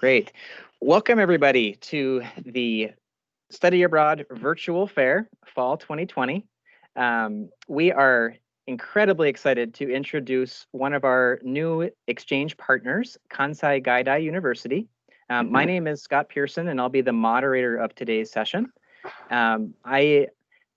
Great. Welcome, everybody, to the Study Abroad Virtual Fair, Fall 2020. We are incredibly excited to introduce one of our new exchange partners, Kansai Gaidai University. My name is Scott Pearson, and I'll be the moderator of today's session. I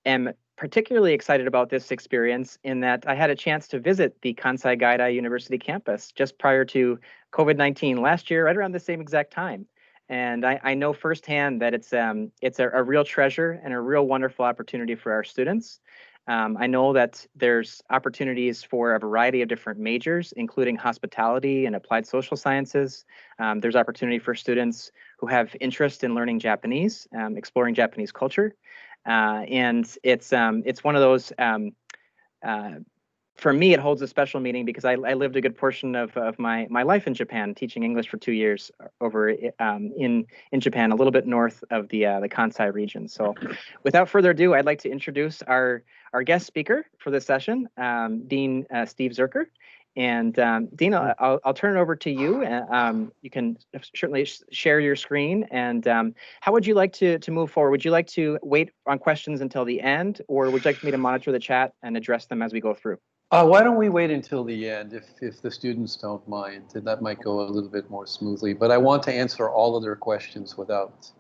am particularly excited about this experience in that I had a chance to visit the Kansai Gaidai University campus just prior to COVID-19 last year, right around the same exact time. And I know firsthand that it's a real treasure and a real wonderful opportunity for our students. I know that there's opportunities for a variety of different majors, including hospitality and applied social sciences. There's opportunity for students who have interest in learning Japanese, exploring Japanese culture. And it's one of those, for me, it holds a special meaning because I lived a good portion of my life in Japan, teaching English for 2 years over in Japan, a little bit north of the Kansai region. So without further ado, I'd like to introduce our guest speaker for this session, Dean Steve Zerker. And Dean, I'll turn it over to you. You can certainly share your screen. And how would you like to move forward? Would you like to wait on questions until the end, or would you like me to monitor the chat and address them as we go through? Why don't we wait until the end if the students don't mind? That might go a little bit more smoothly. But I want to answer all of their questions without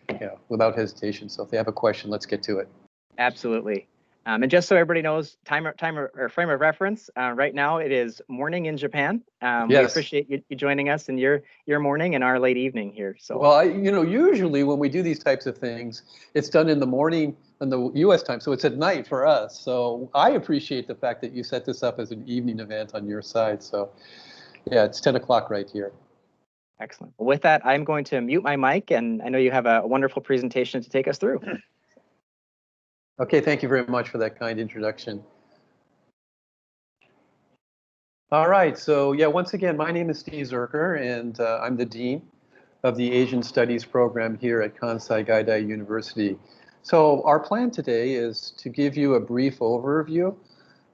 hesitation. So if they have a question, let's get to it. Absolutely. And just so everybody knows, time or frame of reference, right now it is morning in Japan. Yes. We appreciate you joining us in your morning and our late evening here. So, well, usually when we do these types of things, it's done in the morning in the U.S. time, so it's at night for us. So I appreciate the fact that you set this up as an evening event on your side. So, yeah, it's 10 o'clock right here. Excellent. Well, with that, I'm going to mute my mic, and I know you have a wonderful presentation to take us through. Okay, thank you very much for that kind introduction. All right, so yeah, once again, my name is Steve Zerker, and I'm the Dean of the Asian Studies program here at Kansai Gaidai University. So our plan today is to give you a brief overview.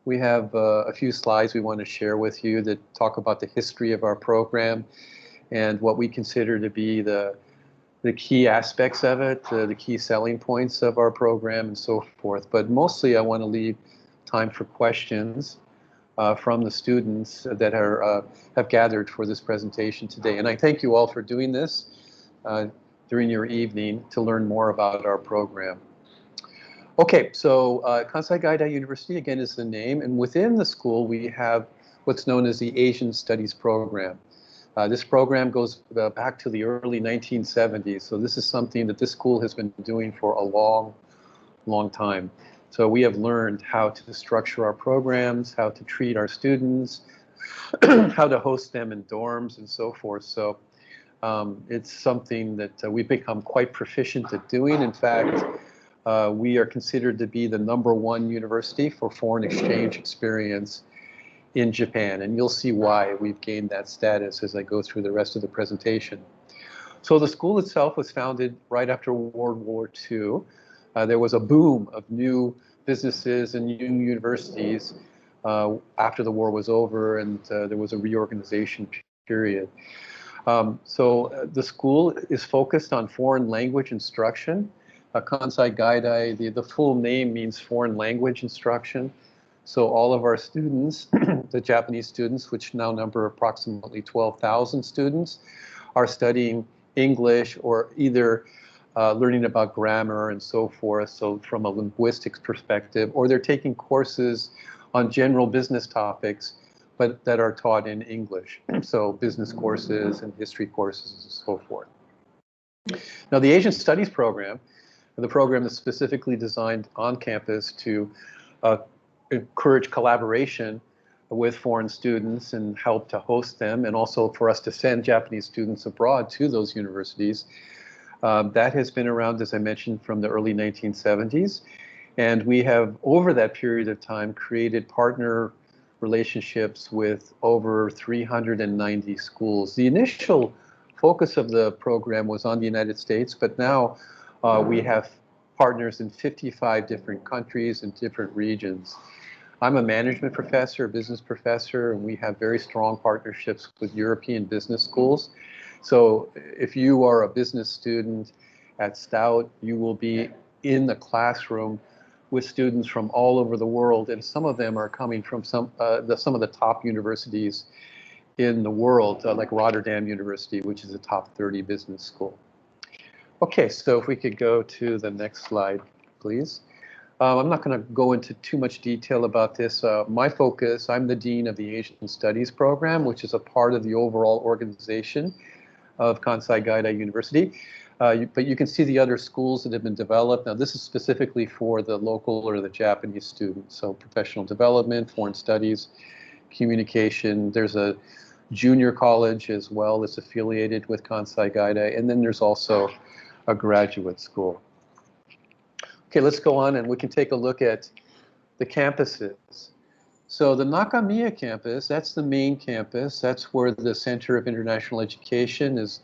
We have a few slides we want to share with you that talk about the history of our program and what we consider to be the key aspects of it, the key selling points of our program and so forth. But mostly I want to leave time for questions from the students that have gathered for this presentation today. And I thank you all for doing this during your evening to learn more about our program. Okay, so Kansai Gaidai University, again, is the name. And within the school, we have what's known as the Asian Studies program. This program goes back to the early 1970s, so this is something that this school has been doing for a long, long time. So we have learned how to structure our programs, how to treat our students, how to host them in dorms and so forth. So it's something that we've become quite proficient at doing. In fact, we are considered to be the #1 university for foreign exchange experience in Japan, and you'll see why we've gained that status as I go through the rest of the presentation. So the school itself was founded right after World War II. There was a boom of new businesses and new universities after the war was over, and there was a reorganization period. So the school is focused on foreign language instruction. Kansai Gaidai, the full name means foreign language instruction. So all of our students, the Japanese students, which now number approximately 12,000 students, are studying English or either learning about grammar and so forth, so from a linguistics perspective, or they're taking courses on general business topics, but that are taught in English. So business courses and history courses and so forth. Now the Asian Studies program, the program is specifically designed on campus to encourage collaboration with foreign students and help to host them, and also for us to send Japanese students abroad to those universities. That has been around, as I mentioned, from the early 1970s. And we have, over that period of time, created partner relationships with over 390 schools. The initial focus of the program was on the United States, but now we have partners in 55 different countries and different regions. I'm a management professor, a business professor, and we have very strong partnerships with European business schools. So if you are a business student at Stout, you will be in the classroom with students from all over the world, and some of them are coming from some of the top universities in the world, like Rotterdam University, which is a top 30 business school. Okay, so if we could go to the next slide, please. I'm not going to go into too much detail about this. My focus, I'm the Dean of the Asian Studies program, which is a part of the overall organization of Kansai Gaidai University. But you can see the other schools that have been developed. Now, this is specifically for the local or the Japanese students. So professional development, foreign studies, communication. There's a junior college as well that's affiliated with Kansai Gaidai. And then there's also a graduate school. Okay, let's go on and we can take a look at the campuses. So the Nakamiya campus, that's the main campus. That's where the Center of International Education is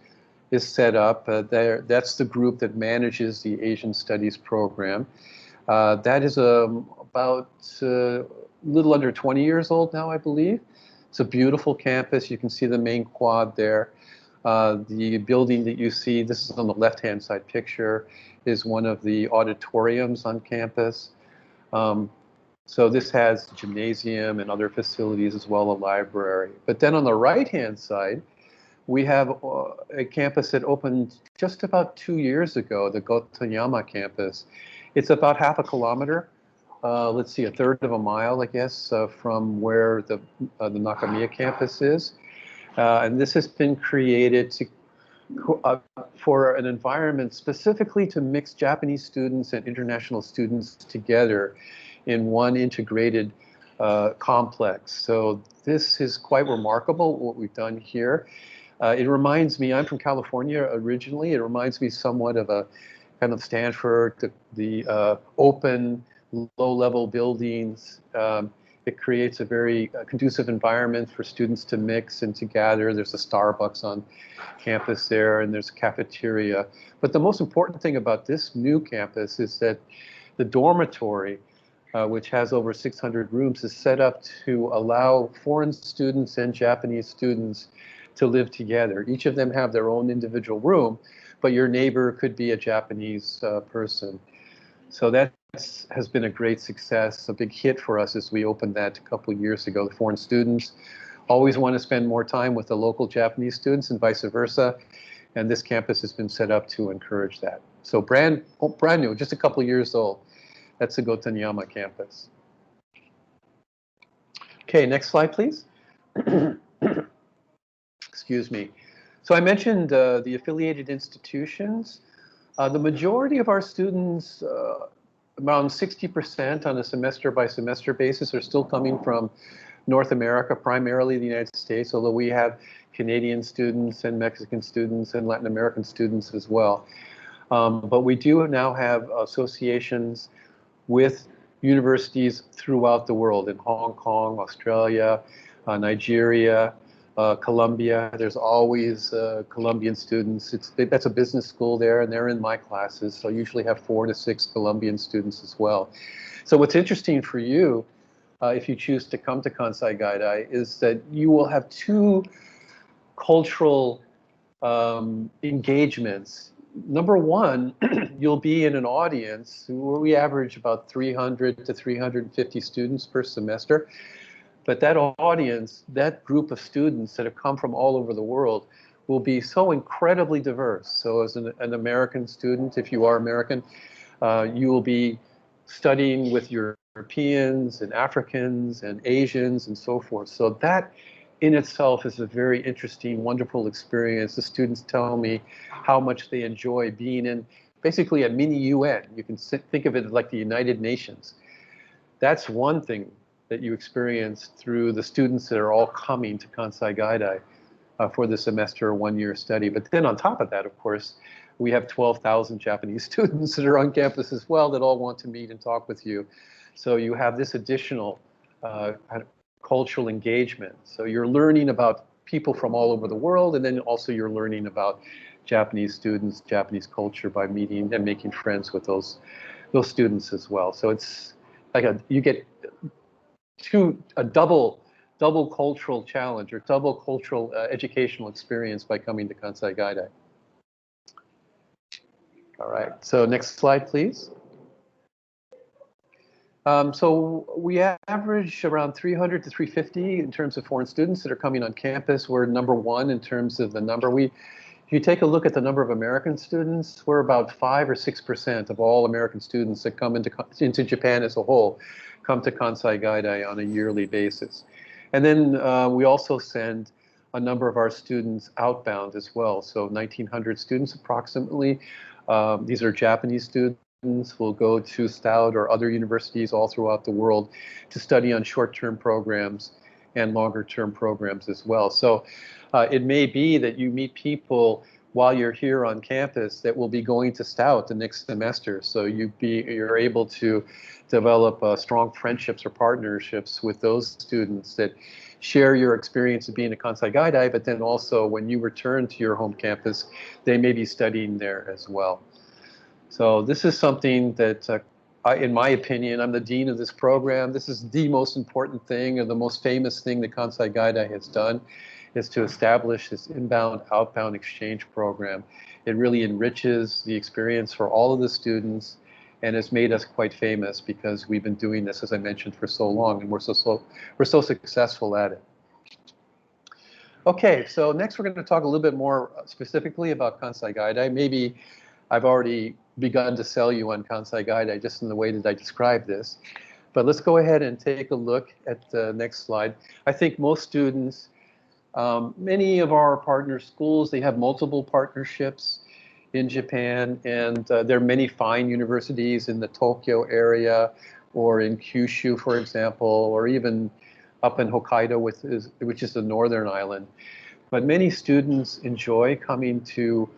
set up. That's the group that manages the Asian Studies program. That is about a little under 20 years old now, I believe. It's a beautiful campus. You can see the main quad there. The building that you see, this is on the left-hand side picture, is one of the auditoriums on campus. So this has a gymnasium and other facilities as well, a library. But then on the right-hand side, we have a campus that opened just about 2 years ago, the Gotonyama campus. It's about half a kilometer, let's see, a third of a mile, I guess, from where the Nakamiya campus is. And this has been created for an environment specifically to mix Japanese students and international students together in one integrated complex. So this is quite remarkable, what we've done here. It reminds me, I'm from California originally, it reminds me somewhat of a kind of Stanford, the open, low-level buildings. It creates a very conducive environment for students to mix and to gather. There's a Starbucks on campus there, and there's a cafeteria. But the most important thing about this new campus is that the dormitory, which has over 600 rooms, is set up to allow foreign students and Japanese students to live together. Each of them have their own individual room, but your neighbor could be a Japanese person. So that has been a great success, a big hit for us as we opened that a couple of years ago. The foreign students always want to spend more time with the local Japanese students and vice versa, and this campus has been set up to encourage that. So brand new, just a couple of years old. That's the Gotonyama campus. Okay, next slide, please. Excuse me. So I mentioned the affiliated institutions. The majority of our students, around 60% on a semester by semester basis, are still coming from North America, primarily the United States, although we have Canadian students and Mexican students and Latin American students as well. But we do now have associations with universities throughout the world, in Hong Kong, Australia, Nigeria, Colombia. There's always Colombian students. That's a business school there, and they're in my classes. So I usually have 4 to 6 Colombian students as well. So what's interesting for you, if you choose to come to Kansai Gaidai, is that you will have 2 cultural engagements. Number one, you'll be in an audience where we average about 300 to 350 students per semester. But that audience, that group of students that have come from all over the world, will be so incredibly diverse. So as an American student, if you are American, you will be studying with Europeans and Africans and Asians and so forth. So that in itself is a very interesting, wonderful experience. The students tell me how much they enjoy being in basically a mini UN. You can think of it like the United Nations. That's one thing that you experience through the students that are all coming to Kansai Gaidai for the semester 1-year study. But then on top of that, of course, we have 12,000 Japanese students that are on campus as well that all want to meet and talk with you. So you have this additional kind of cultural engagement. So you're learning about people from all over the world, and then also you're learning about Japanese students, Japanese culture by meeting and making friends with those students as well. So it's like you get a double double cultural challenge or double cultural educational experience by coming to Kansai Gaidai. All right, so next slide, please. So we average around 300 to 350 in terms of foreign students that are coming on campus. We're #1 in terms of the number. If you take a look at the number of American students, we're about 5 or 6% of all American students that come into Japan as a whole come to Kansai Gaidai on a yearly basis. And then we also send a number of our students outbound as well. So 1,900 students approximately. These are Japanese students. Will go to Stout or other universities all throughout the world to study on short-term programs and longer-term programs as well. So it may be that you meet people while you're here on campus that will be going to Stout the next semester. So you're able to develop strong friendships or partnerships with those students that share your experience of being a Kansai Gaidai, but then also when you return to your home campus, they may be studying there as well. So this is something that, in my opinion, I'm the dean of this program. This is the most important thing, or the most famous thing that Kansai Gaidai has done, is to establish this inbound-outbound exchange program. It really enriches the experience for all of the students, and has made us quite famous because we've been doing this, as I mentioned, for so long, and we're so successful at it. Okay, so next we're going to talk a little bit more specifically about Kansai Gaidai. Maybe I've already begun to sell you on Kansai Gaidai just in the way that I described this. But let's go ahead and take a look at the next slide. I think most students, many of our partner schools, they have multiple partnerships in Japan, and there are many fine universities in the Tokyo area or in Kyushu, for example, or even up in Hokkaido, which is the northern island. But many students enjoy coming to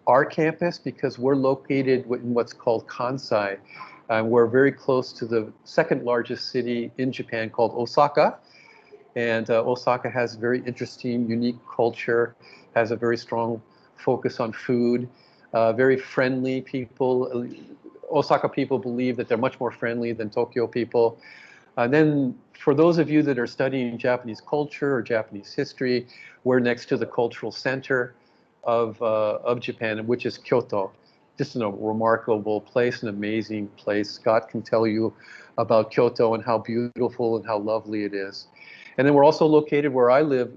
our campus because we're located in what's called Kansai. We're very close to the second largest city in Japan called Osaka. And Osaka has very interesting, unique culture, has a very strong focus on food, very friendly people. Osaka people believe that they're much more friendly than Tokyo people. And then for those of you that are studying Japanese culture or Japanese history, we're next to the cultural center of Japan, which is Kyoto. Just a remarkable place, an amazing place. Scott can tell you about Kyoto and how beautiful and how lovely it is. And then we're also located where I live,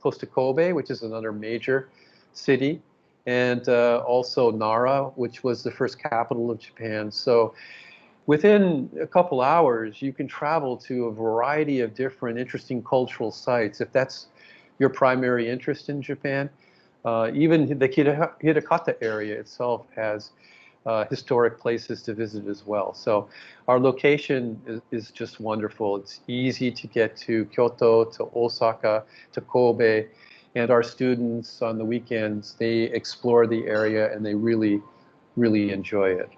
close to Kobe, which is another major city, and also Nara, which was the first capital of Japan. So within a couple hours, you can travel to a variety of different interesting cultural sites if that's your primary interest in Japan. Even the Hidakata area itself has historic places to visit as well. So our location is just wonderful. It's easy to get to Kyoto, to Osaka, to Kobe, and our students on the weekends, they explore the area and they really, really enjoy it.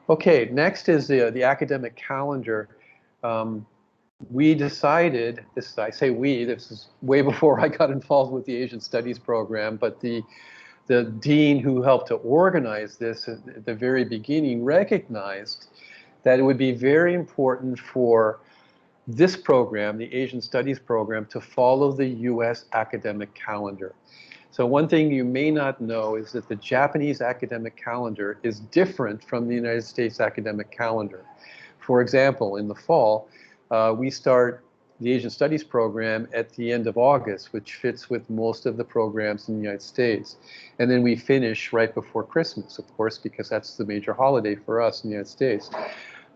Okay, next is the academic calendar. We decided, I say we, this is way before I got involved with the Asian Studies program, but the dean who helped to organize this at the very beginning recognized that it would be very important for this program, the Asian Studies program, to follow the US academic calendar. So one thing you may not know is that the Japanese academic calendar is different from the United States academic calendar. For example, in the fall, we start the Asian Studies program at the end of August, which fits with most of the programs in the United States. And then we finish right before Christmas, of course, because that's the major holiday for us in the United States.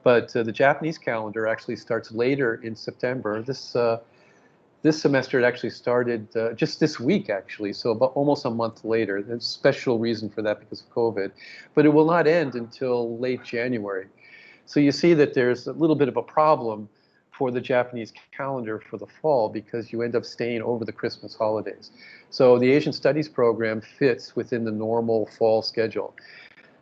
But the Japanese calendar actually starts later in September. This semester it actually started just this week, actually, so about almost a month later. There's a special reason for that because of COVID. But it will not end until late January. So you see that there's a little bit of a problem for the Japanese calendar for the fall because you end up staying over the Christmas holidays. So the Asian Studies program fits within the normal fall schedule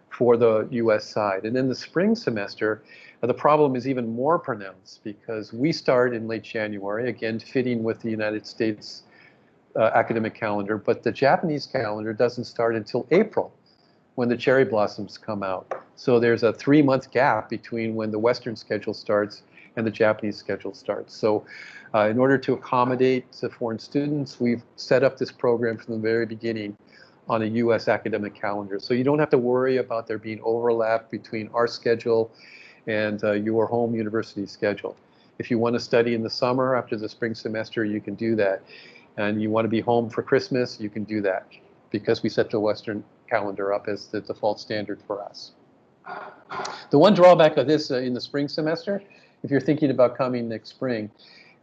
for the US side. And then the spring semester, the problem is even more pronounced because we start in late January, again, fitting with the United States academic calendar, but the Japanese calendar doesn't start until April when the cherry blossoms come out. So there's a 3-month gap between when the Western schedule starts and the Japanese schedule starts. So in order to accommodate the foreign students, we've set up this program from the very beginning on a U.S. academic calendar. So you don't have to worry about there being overlap between our schedule and your home university schedule. If you want to study in the summer after the spring semester, you can do that. And you want to be home for Christmas, you can do that, because we set the Western calendar up as the default standard for us. The one drawback of this in the spring semester, if you're thinking about coming next spring,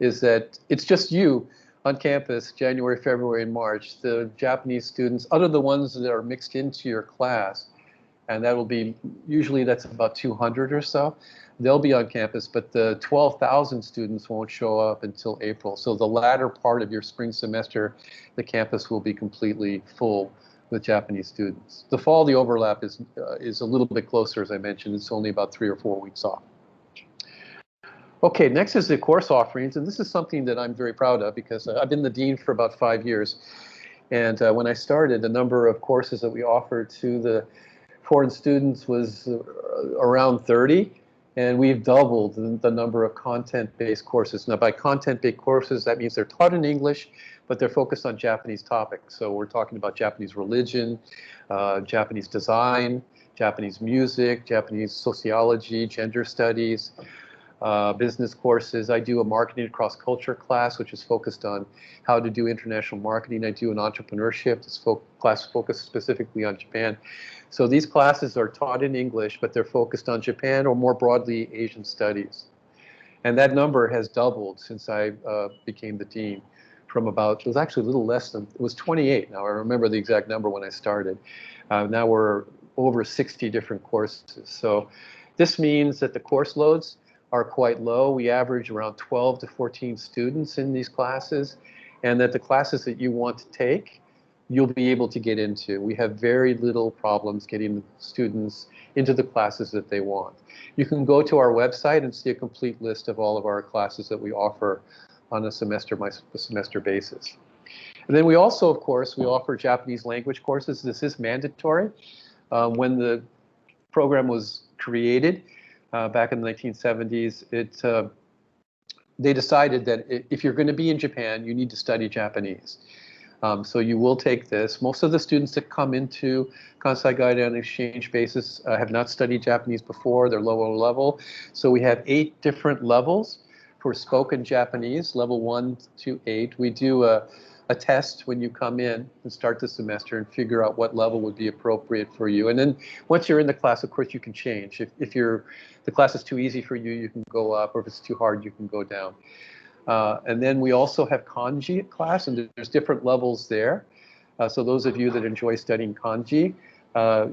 is that it's just you on campus January, February, and March. The Japanese students, other than the ones that are mixed into your class, and that will be, usually that's about 200 or so, they'll be on campus, but the 12,000 students won't show up until April. So the latter part of your spring semester, the campus will be completely full with Japanese students. The fall, the overlap is a little bit closer, as I mentioned. It's only about 3 or 4 weeks off. Okay, next is the course offerings, and this is something that I'm very proud of because I've been the dean for about 5 years. And when I started, the number of courses that we offered to the foreign students was around 30, and we've doubled the number of content-based courses. Now, by content-based courses, that means they're taught in English, but they're focused on Japanese topics. So we're talking about Japanese religion, Japanese design, Japanese music, Japanese sociology, gender studies, business courses. I do a marketing across culture class, which is focused on how to do international marketing. I do an entrepreneurship class focused specifically on Japan. So these classes are taught in English, but they're focused on Japan or more broadly Asian studies. And that number has doubled since I became the dean, from about, it was actually a little less than, it was 28. Now I remember the exact number when I started. Now we're over 60 different courses. So this means that the course loads are quite low. We average around 12 to 14 students in these classes, and that the classes that you want to take, you'll be able to get into. We have very little problems getting the students into the classes that they want. You can go to our website and see a complete list of all of our classes that we offer on a semester by semester basis. And then we also, of course, we offer Japanese language courses. This is mandatory. When the program was created, back in the 1970s, they decided that if you're going to be in Japan, you need to study Japanese. So you will take this. Most of the students that come into Kansai Gaidai on an exchange basis have not studied Japanese before. They're lower level. So we have 8 different levels for spoken Japanese, level 1 to 8. We do a test when you come in and start the semester and figure out what level would be appropriate for you. And then once you're in the class, of course, you can change. If the class is too easy for you, you can go up, or if it's too hard, you can go down. And then we also have kanji class, and there's different levels there. So those of you that enjoy studying kanji,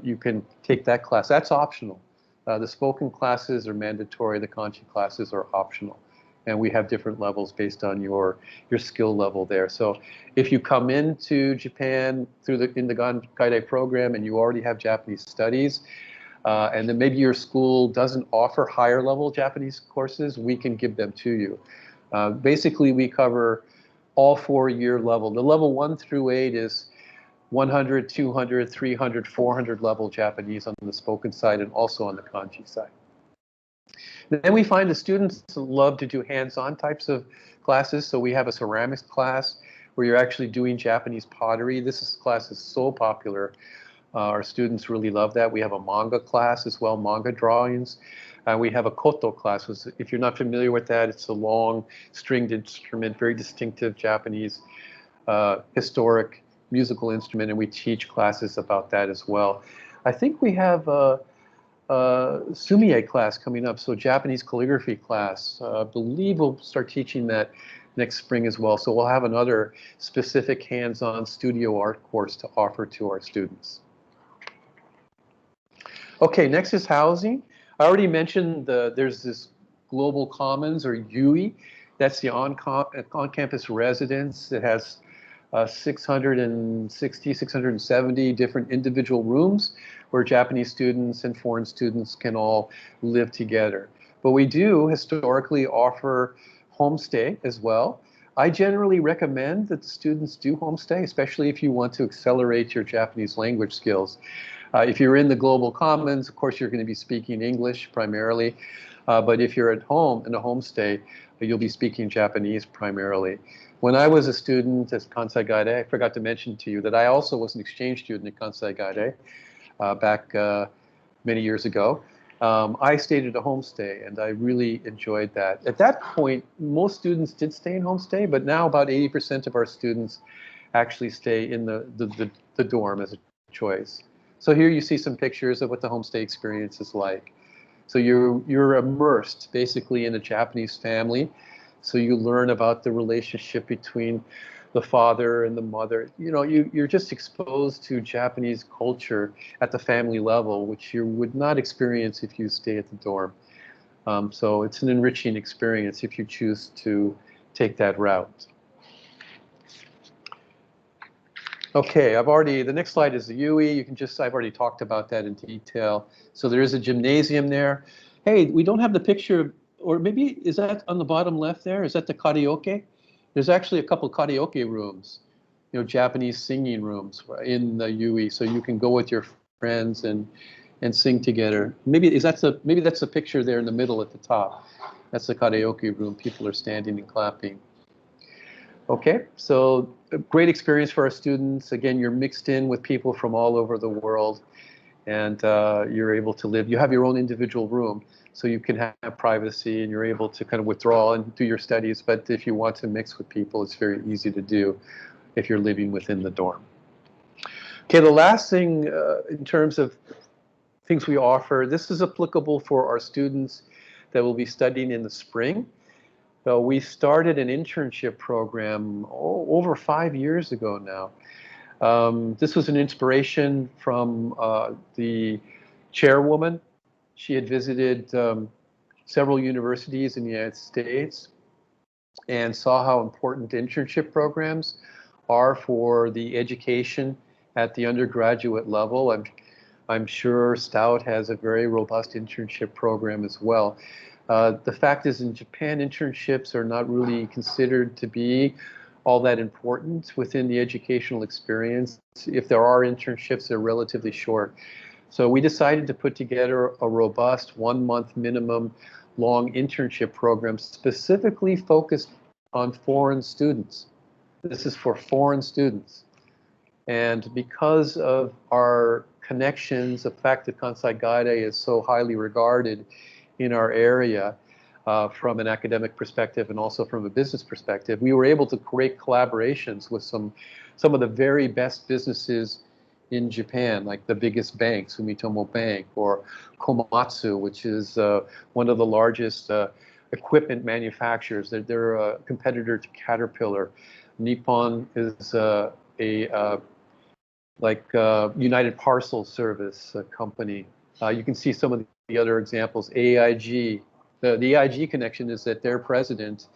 you can take that class. That's optional. The spoken classes are mandatory. The kanji classes are optional. And we have different levels based on your skill level there. So if you come into Japan in the Gaidai program and you already have Japanese studies, and then maybe your school doesn't offer higher level Japanese courses, we can give them to you. Basically, we cover all 4-year level. The level 1 through 8 is 100, 200, 300, 400 level Japanese on the spoken side and also on the kanji side. Then we find the students love to do hands-on types of classes. So we have a ceramics class where you're actually doing Japanese pottery. This class is so popular. Our students really love that. We have a manga class as well, manga drawings. We have a koto class. If you're not familiar with that, it's a long stringed instrument, very distinctive Japanese historic musical instrument, and we teach classes about that as well. I think we have a sumie class coming up, so Japanese calligraphy class. I believe we'll start teaching that next spring as well. So we'll have another specific hands-on studio art course to offer to our students. Okay, next is housing. I already mentioned there's this Global Commons, or UE. That's the on-campus residence that has 660, 670 different individual rooms where Japanese students and foreign students can all live together. But we do historically offer homestay as well. I generally recommend that the students do homestay, especially if you want to accelerate your Japanese language skills. If you're in the global commons, of course, you're going to be speaking English primarily. But if you're at home in a homestay, you'll be speaking Japanese primarily. When I was a student at Kansai Gaidai, I forgot to mention to you that I also was an exchange student at Kansai Gaidai back many years ago. I stayed at a homestay, and I really enjoyed that. At that point, most students did stay in homestay, but now about 80% of our students actually stay in the dorm as a choice. So here you see some pictures of what the homestay experience is like. So you're immersed basically in a Japanese family. So you learn about the relationship between the father and the mother. You know, you're just exposed to Japanese culture at the family level, which you would not experience if you stay at the dorm. So it's an enriching experience if you choose to take that route. Okay, the next slide is the UE. I've already talked about that in detail. So there is a gymnasium there. Hey, we don't have the picture, or maybe, is that on the bottom left there? Is that the karaoke? There's actually a couple karaoke rooms, Japanese singing rooms in the UE. So you can go with your friends and sing together. Maybe that's the picture there in the middle at the top. That's the karaoke room. People are standing and clapping. Okay, so a great experience for our students. Again, you're mixed in with people from all over the world, and you're able to live. You have your own individual room, so you can have privacy, and you're able to kind of withdraw and do your studies. But if you want to mix with people, it's very easy to do if you're living within the dorm. Okay, the last thing in terms of things we offer, this is applicable for our students that will be studying in the spring. So we started an internship program over 5 years ago now. This was an inspiration from the chairwoman. She had visited several universities in the United States and saw how important internship programs are for the education at the undergraduate level. I'm sure Stout has a very robust internship program as well. The fact is, in Japan, internships are not really considered to be all that important within the educational experience. If there are internships, they're relatively short. So we decided to put together a robust 1 month minimum long internship program specifically focused on foreign students. This is for foreign students. And because of our connections, the fact that Kansai Gaidai is so highly regarded in our area from an academic perspective and also from a business perspective, we were able to create collaborations with some of the very best businesses in Japan, like the biggest banks, Sumitomo Bank, or Komatsu, which is one of the largest equipment manufacturers. They're a competitor to Caterpillar. Nippon is United Parcel Service company. You can see some of the other examples. AIG. The AIG connection is that their president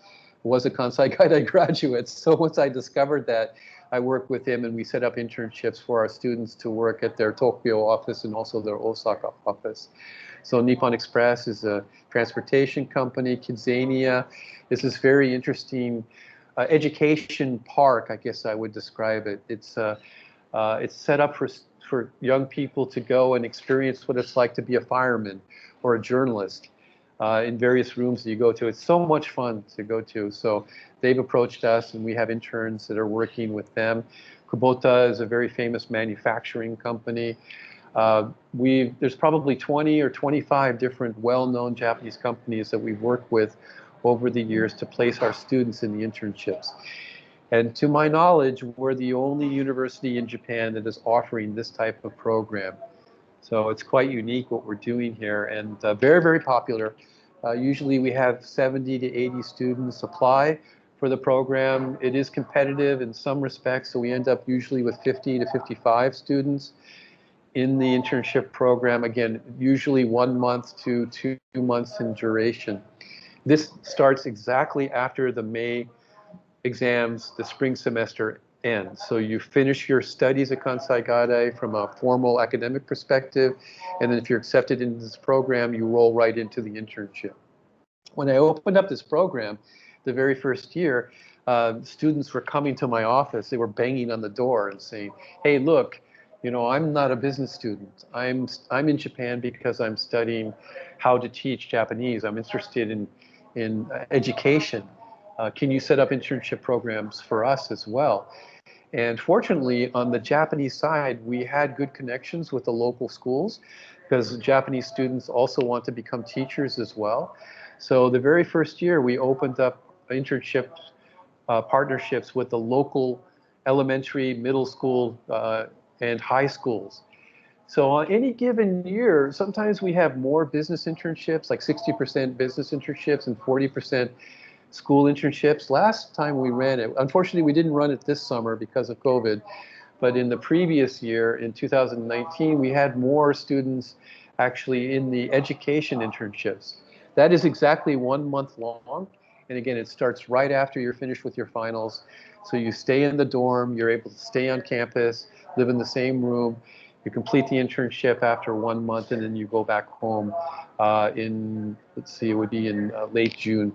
was a Kansai Gaidai graduate. So once I discovered that, I worked with him and we set up internships for our students to work at their Tokyo office and also their Osaka office. So Nippon Express is a transportation company. Kidzania is this very interesting education park, I guess I would describe it. It's set up for young people to go and experience what it's like to be a fireman or a journalist in various rooms that you go to. It's so much fun to go to. So they've approached us, and we have interns that are working with them. Kubota is a very famous manufacturing company. There's probably 20 or 25 different well-known Japanese companies that we've worked with over the years to place our students in the internships. And to my knowledge, we're the only university in Japan that is offering this type of program. So it's quite unique what we're doing here, and very, very popular. Usually we have 70 to 80 students apply for the program. It is competitive in some respects, so we end up usually with 50 to 55 students in the internship program. Again, usually 1 month to 2 months in duration. This starts exactly after the May exams, the spring semester ends. So you finish your studies at Kansai Gaidai from a formal academic perspective, and then if you're accepted into this program, you roll right into the internship. When I opened up this program, the very first year, students were coming to my office. They were banging on the door and saying, "Hey, look, You know, I'm not a business student. I'm in Japan because I'm studying how to teach Japanese. I'm interested in education. Can you set up internship programs for us as well? And fortunately, on the Japanese side, we had good connections with the local schools because Japanese students also want to become teachers as well. So the very first year, we opened up internship partnerships with the local elementary, middle school, and high schools. So on any given year, sometimes we have more business internships, like 60% business internships and 40% school internships. Last time we ran it, unfortunately, we didn't run it this summer because of COVID, but in the previous year, in 2019, we had more students actually in the education internships. That is exactly 1 month long. And again, it starts right after you're finished with your finals. So you stay in the dorm, you're able to stay on campus, live in the same room. You complete the internship after 1 month, and then you go back home let's see, it would be in late June.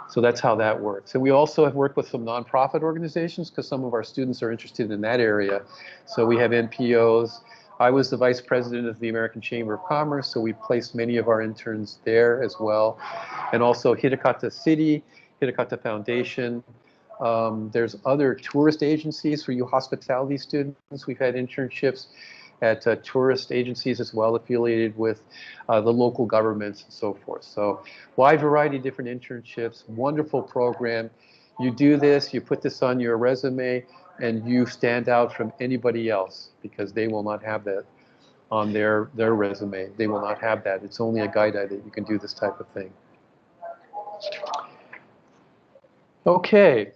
So that's how that works. And we also have worked with some nonprofit organizations because some of our students are interested in that area. So we have NPOs. I was the vice president of the American Chamber of Commerce, so we placed many of our interns there as well. And also Hitakata City, Hitakata Foundation. There's other tourist agencies for you hospitality students. We've had internships at tourist agencies as well, affiliated with the local governments and so forth. So wide variety of different internships, wonderful program. You do this, you put this on your resume, and you stand out from anybody else because they will not have that on their resume. They will not have that. It's only a Gaidai that you can do this type of thing. Okay,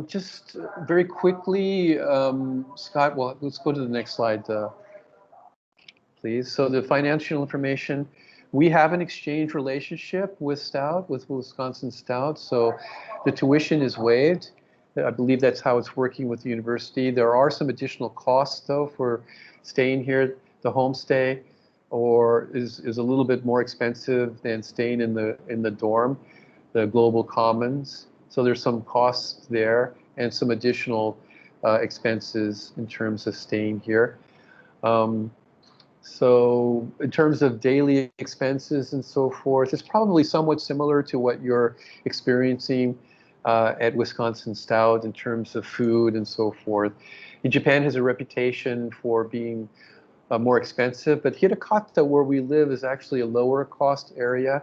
just very quickly, Scott, well, let's go to the next slide, please. So the financial information, we have an exchange relationship with Stout, with Wisconsin Stout. So the tuition is waived. I believe that's how it's working with the university. There are some additional costs, though, for staying here. The homestay is a little bit more expensive than staying in the dorm, the Global Commons. So there's some costs there and some additional expenses in terms of staying here. So in terms of daily expenses and so forth, it's probably somewhat similar to what you're experiencing at Wisconsin Stout in terms of food and so forth. And Japan has a reputation for being more expensive, but Hitakata, where we live, is actually a lower cost area.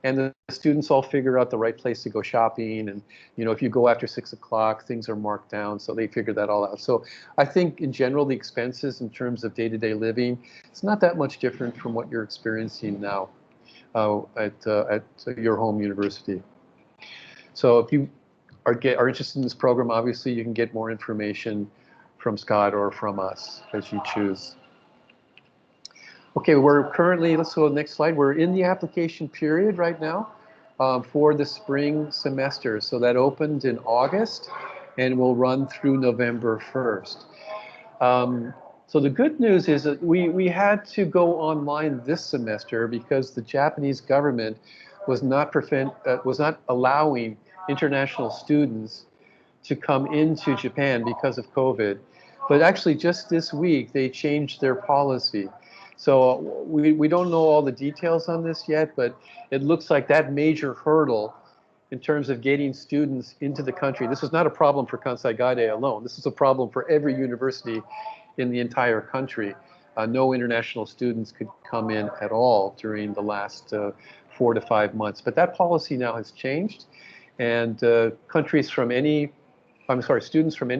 And the students all figure out the right place to go shopping. And, you know, if you go after 6 o'clock, things are marked down. So they figure that all out. So I think in general, the expenses in terms of day-to-day living, it's not that much different from what you're experiencing now at your home university. So if you are interested in this program, obviously you can get more information from Scott or from us as you choose. Okay, we're currently, let's go to the next slide. We're in the application period right now for the spring semester. So that opened in August and will run through November 1st. So the good news is that we had to go online this semester because the Japanese government was not allowing international students to come into Japan because of COVID. But actually just this week, they changed their policy. So we don't know all the details on this yet, but it looks like that major hurdle in terms of getting students into the country. This is not a problem for Kansai Gaidai alone. This is a problem for every university in the entire country. No international students could come in at all during the last 4 to 5 months. But that policy now has changed, and students from any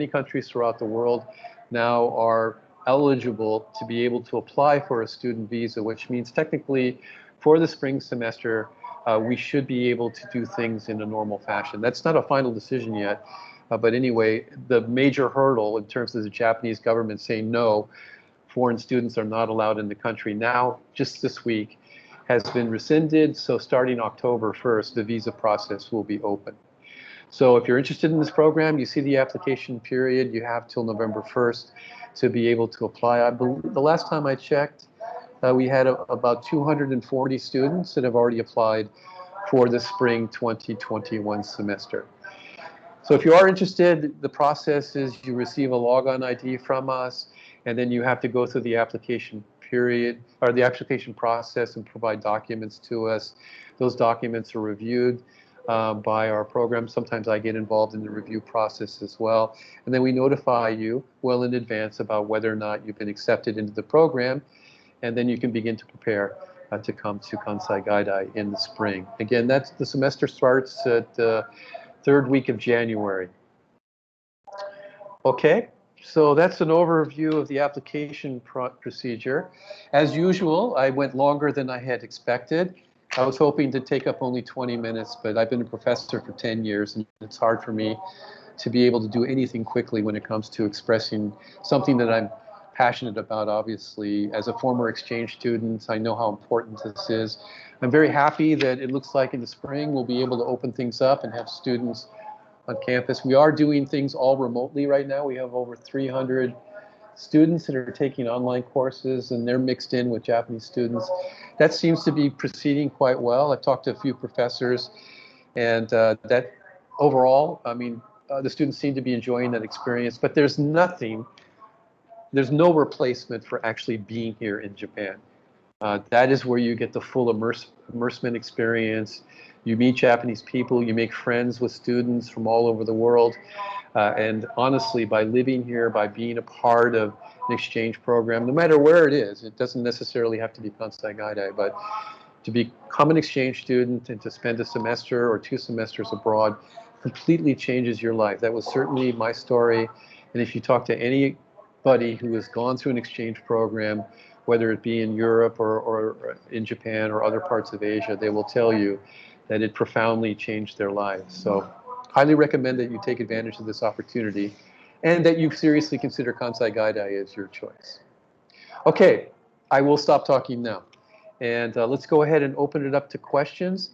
countries throughout the world now are eligible to be able to apply for a student visa, which means technically for the spring semester, we should be able to do things in a normal fashion. That's not a final decision yet, but anyway, the major hurdle in terms of the Japanese government saying no, foreign students are not allowed in the country now, just this week, has been rescinded. So starting October 1st, the visa process will be open. So if you're interested in this program, you see the application period, you have till November 1st to be able to apply. The last time I checked, we had about 240 students that have already applied for the spring 2021 semester. So if you are interested, the process is you receive a logon ID from us, and then you have to go through the application period or the application process and provide documents to us. Those documents are reviewed by our program. Sometimes I get involved in the review process as well. And then we notify you well in advance about whether or not you've been accepted into the program, and then you can begin to prepare to come to Kansai Gaidai in the spring. Again, the semester starts at the third week of January. Okay, so that's an overview of the application procedure. As usual, I went longer than I had expected. I was hoping to take up only 20 minutes, but I've been a professor for 10 years, and it's hard for me to be able to do anything quickly when it comes to expressing something that I'm passionate about. Obviously, as a former exchange student, I know how important this is. I'm very happy that it looks like in the spring we'll be able to open things up and have students on campus. We are doing things all remotely right now. We have over 300 students that are taking online courses, and they're mixed in with Japanese students. That seems to be proceeding quite well. I've talked to a few professors, and that overall, I mean, the students seem to be enjoying that experience, but there's no replacement for actually being here in Japan. That is where you get the full immersement experience. You meet Japanese people, you make friends with students from all over the world. And honestly, by living here, by being a part of an exchange program, no matter where it is, it doesn't necessarily have to be Kansai Gaidai, but to become an exchange student and to spend a semester or 2 semesters abroad completely changes your life. That was certainly my story. And if you talk to anybody who has gone through an exchange program, whether it be in Europe or in Japan or other parts of Asia, they will tell you that it profoundly changed their lives. So highly recommend that you take advantage of this opportunity and that you seriously consider Kansai Gaidai as your choice. Okay, I will stop talking now. And let's go ahead and open it up to questions.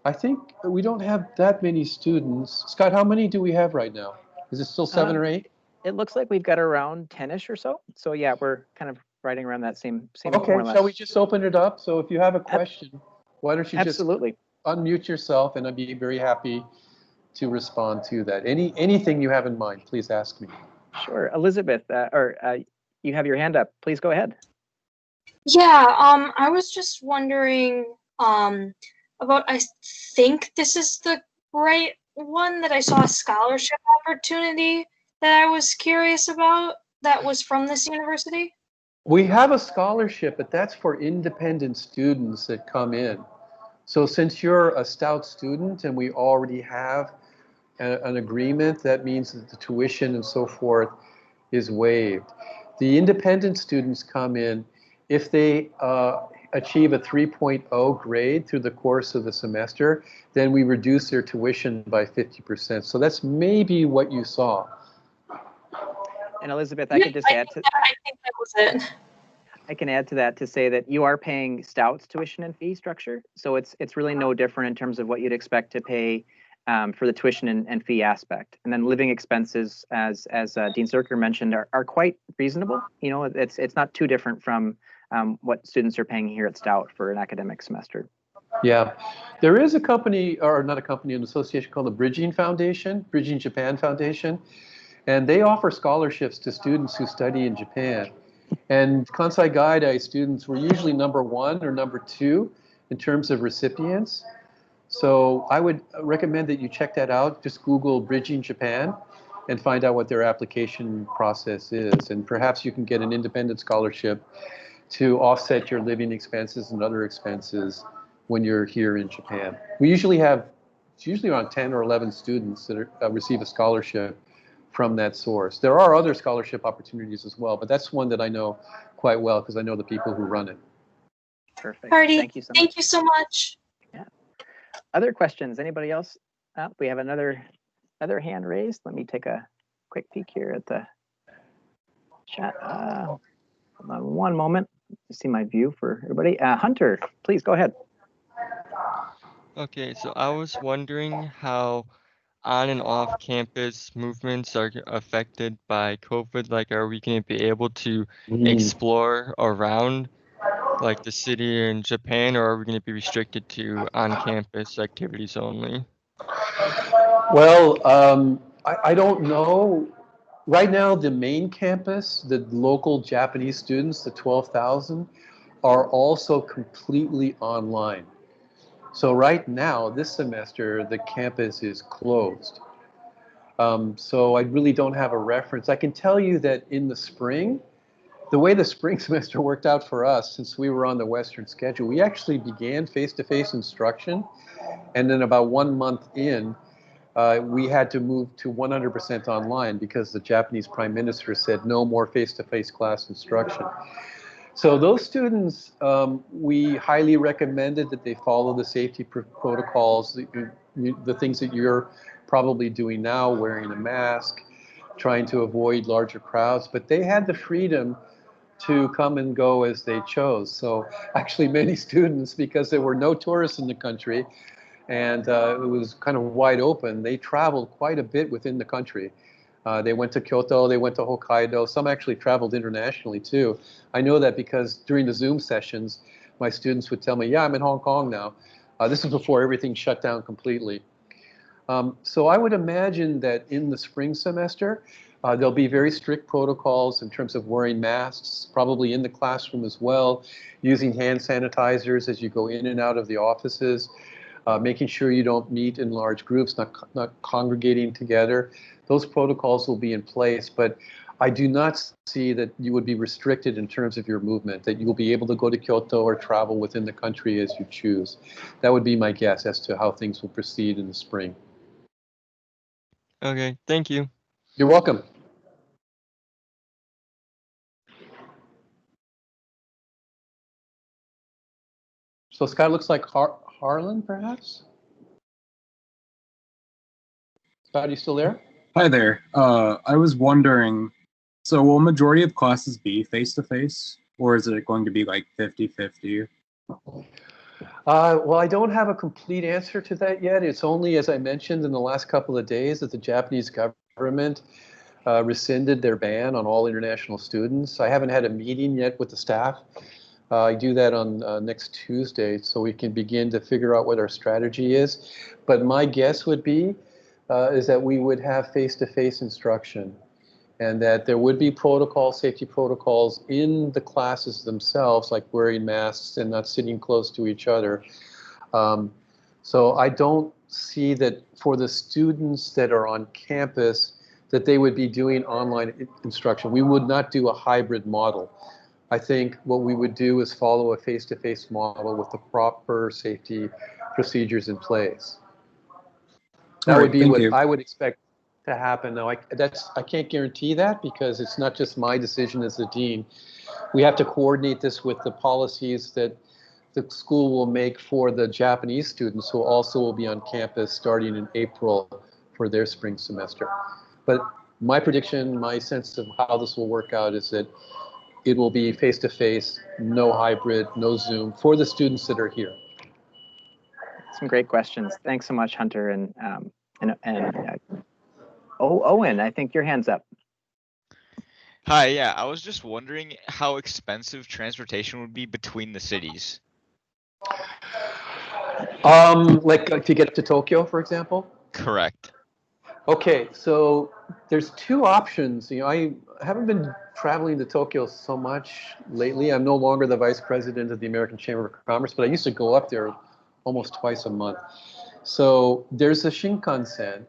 I think we don't have that many students. Scott, how many do we have right now? Is it still 7 or 8? It looks like we've got around 10-ish or so. So yeah, we're kind of riding around that same Okay, more or less. shall we just open it up? So if you have a question, why don't you just unmute yourself, and I'd be very happy to respond to that. Anything you have in mind, please ask me. Sure. Elizabeth, you have your hand up. Please go ahead. Yeah, I was just wondering about, I think this is the right one that I saw a scholarship opportunity that I was curious about that was from this university. We have a scholarship, but that's for independent students that come in. So since you're a Stout student and we already have an agreement, that means that the tuition and so forth is waived. The independent students come in if they achieve a 3.0 grade through the course of the semester, then we reduce their tuition by 50%. So that's maybe what you saw. And Elizabeth, I could just add to I think that was it. I can add to that to say that you are paying Stout's tuition and fee structure. So it's really no different in terms of what you'd expect to pay for the tuition and fee aspect. And then living expenses, as Dean Zerker mentioned, are quite reasonable. You know, it's not too different from what students are paying here at Stout for an academic semester. Yeah, there is a company, or not a company, an association called the Bridging Japan Foundation, and they offer scholarships to students who study in Japan. And Kansai Gaidai students were usually number 1 or number 2 in terms of recipients. So I would recommend that you check that out. Just Google Bridging Japan and find out what their application process is. And perhaps you can get an independent scholarship to offset your living expenses and other expenses when you're here in Japan. It's usually around 10 or 11 students that receive a scholarship from that source. There are other scholarship opportunities as well, but that's one that I know quite well because I know the people who run it. Perfect. Party. Thank you so much. Thank you so much. Yeah. Other questions? Anybody else? We have another hand raised. Let me take a quick peek here at the chat. Hold on one moment to see my view for everybody. Hunter, please go ahead. Okay, so I was wondering how on and off campus movements are affected by COVID. Like, are we going to be able to explore around like the city in Japan, or are we going to be restricted to on-campus activities only? Well, I don't know Right now, the main campus, the local Japanese students, the 12,000, are also completely online. So right now, this semester, the campus is closed. So I really don't have a reference. I can tell you that in the spring, the way the spring semester worked out for us, since we were on the Western schedule, we actually began face-to-face instruction. And then about 1 month in, we had to move to 100% online because the Japanese Prime Minister said no more face-to-face class instruction. So those students, we highly recommended that they follow the safety protocols, the things that you're probably doing now, wearing a mask, trying to avoid larger crowds, but they had the freedom to come and go as they chose. So actually many students, because there were no tourists in the country, and it was kind of wide open, they traveled quite a bit within the country. They went to Kyoto, they went to Hokkaido, some actually traveled internationally too. I know that because during the Zoom sessions, my students would tell me, yeah, I'm in Hong Kong now. This is before everything shut down completely. So I would imagine that in the spring semester, there'll be very strict protocols in terms of wearing masks, probably in the classroom as well, using hand sanitizers as you go in and out of the offices, making sure you don't meet in large groups, not congregating together. Those protocols will be in place, but I do not see that you would be restricted in terms of your movement, that you will be able to go to Kyoto or travel within the country as you choose. That would be my guess as to how things will proceed in the spring. Okay, thank you. You're welcome. So Scott looks like Harlan, perhaps? Scott, are you still there? Hi there. I was wondering, so will majority of classes be face-to-face, or is it going to be like 50-50? Well, I don't have a complete answer to that yet. It's only, as I mentioned, in the last couple of days that the Japanese government rescinded their ban on all international students. I haven't had a meeting yet with the staff. I do that on next Tuesday, so we can begin to figure out what our strategy is. But my guess would be is that we would have face-to-face instruction, and that there would be protocols, safety protocols in the classes themselves, like wearing masks and not sitting close to each other. So I don't see that for the students that are on campus that they would be doing online instruction. We would not do a hybrid model. I think what we would do is follow a face-to-face model with the proper safety procedures in place. That would be what I would expect to happen. Now, I can't guarantee that because it's not just my decision as the dean. We have to coordinate this with the policies that the school will make for the Japanese students who also will be on campus starting in April for their spring semester. But my prediction, my sense of how this will work out is that it will be face-to-face, no hybrid, no Zoom for the students that are here. Some great questions. Thanks so much, Hunter. And Owen, I think your hand's up. Hi, yeah, I was just wondering how expensive transportation would be between the cities. Like to get to Tokyo, for example? Correct. Okay, so there's two options. You know, I haven't been traveling to Tokyo so much lately. I'm no longer the vice president of the American Chamber of Commerce, but I used to go up there almost twice a month. So there's a Shinkansen.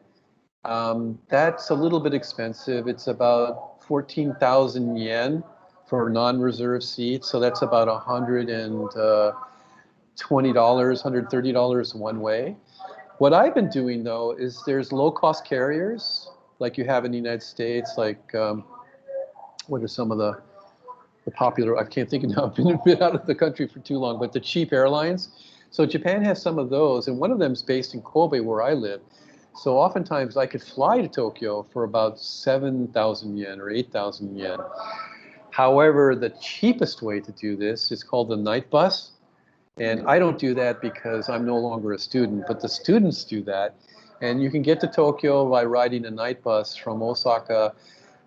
That's a little bit expensive. It's about 14,000 yen for non-reserved seats. So that's about $120, $130 one way. What I've been doing, though, is there's low-cost carriers like you have in the United States, like what are some of the popular, I can't think of now, I've been out of the country for too long, but the cheap airlines. So Japan has some of those, and one of them is based in Kobe, where I live. So oftentimes I could fly to Tokyo for about 7,000 yen or 8,000 yen. However, the cheapest way to do this is called the night bus. And I don't do that because I'm no longer a student, but the students do that. And you can get to Tokyo by riding a night bus from Osaka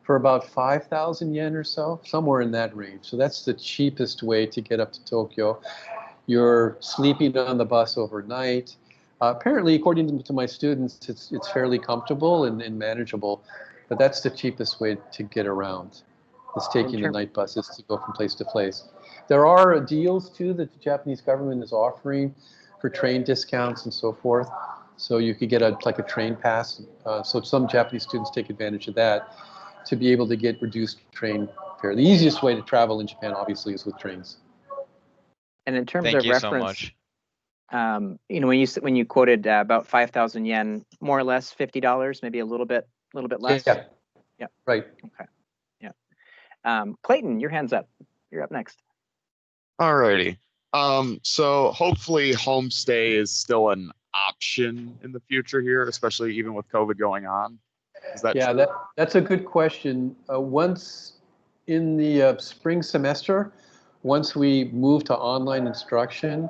for about 5,000 yen or so, somewhere in that range. So that's the cheapest way to get up to Tokyo. You're sleeping on the bus overnight. Apparently, according to my students, it's fairly comfortable and manageable. but that's the cheapest way to get around, is taking the night buses to go from place to place. There are deals too that the Japanese government is offering for train discounts and so forth. So you could get like a train pass. So some Japanese students take advantage of that to be able to get reduced train fare. The easiest way to travel in Japan, obviously, is with trains. And in terms Thank of you so reference, much. When you quoted about 5,000 yen, more or less $50, maybe a little bit less. Yeah. Yeah. Right. Okay. Yeah. Clayton, your hand's up. You're up next. Alrighty. So hopefully homestay is still an option in the future here, especially even with COVID going on. Is that true? That's a good question. Once in the spring semester, once we moved to online instruction,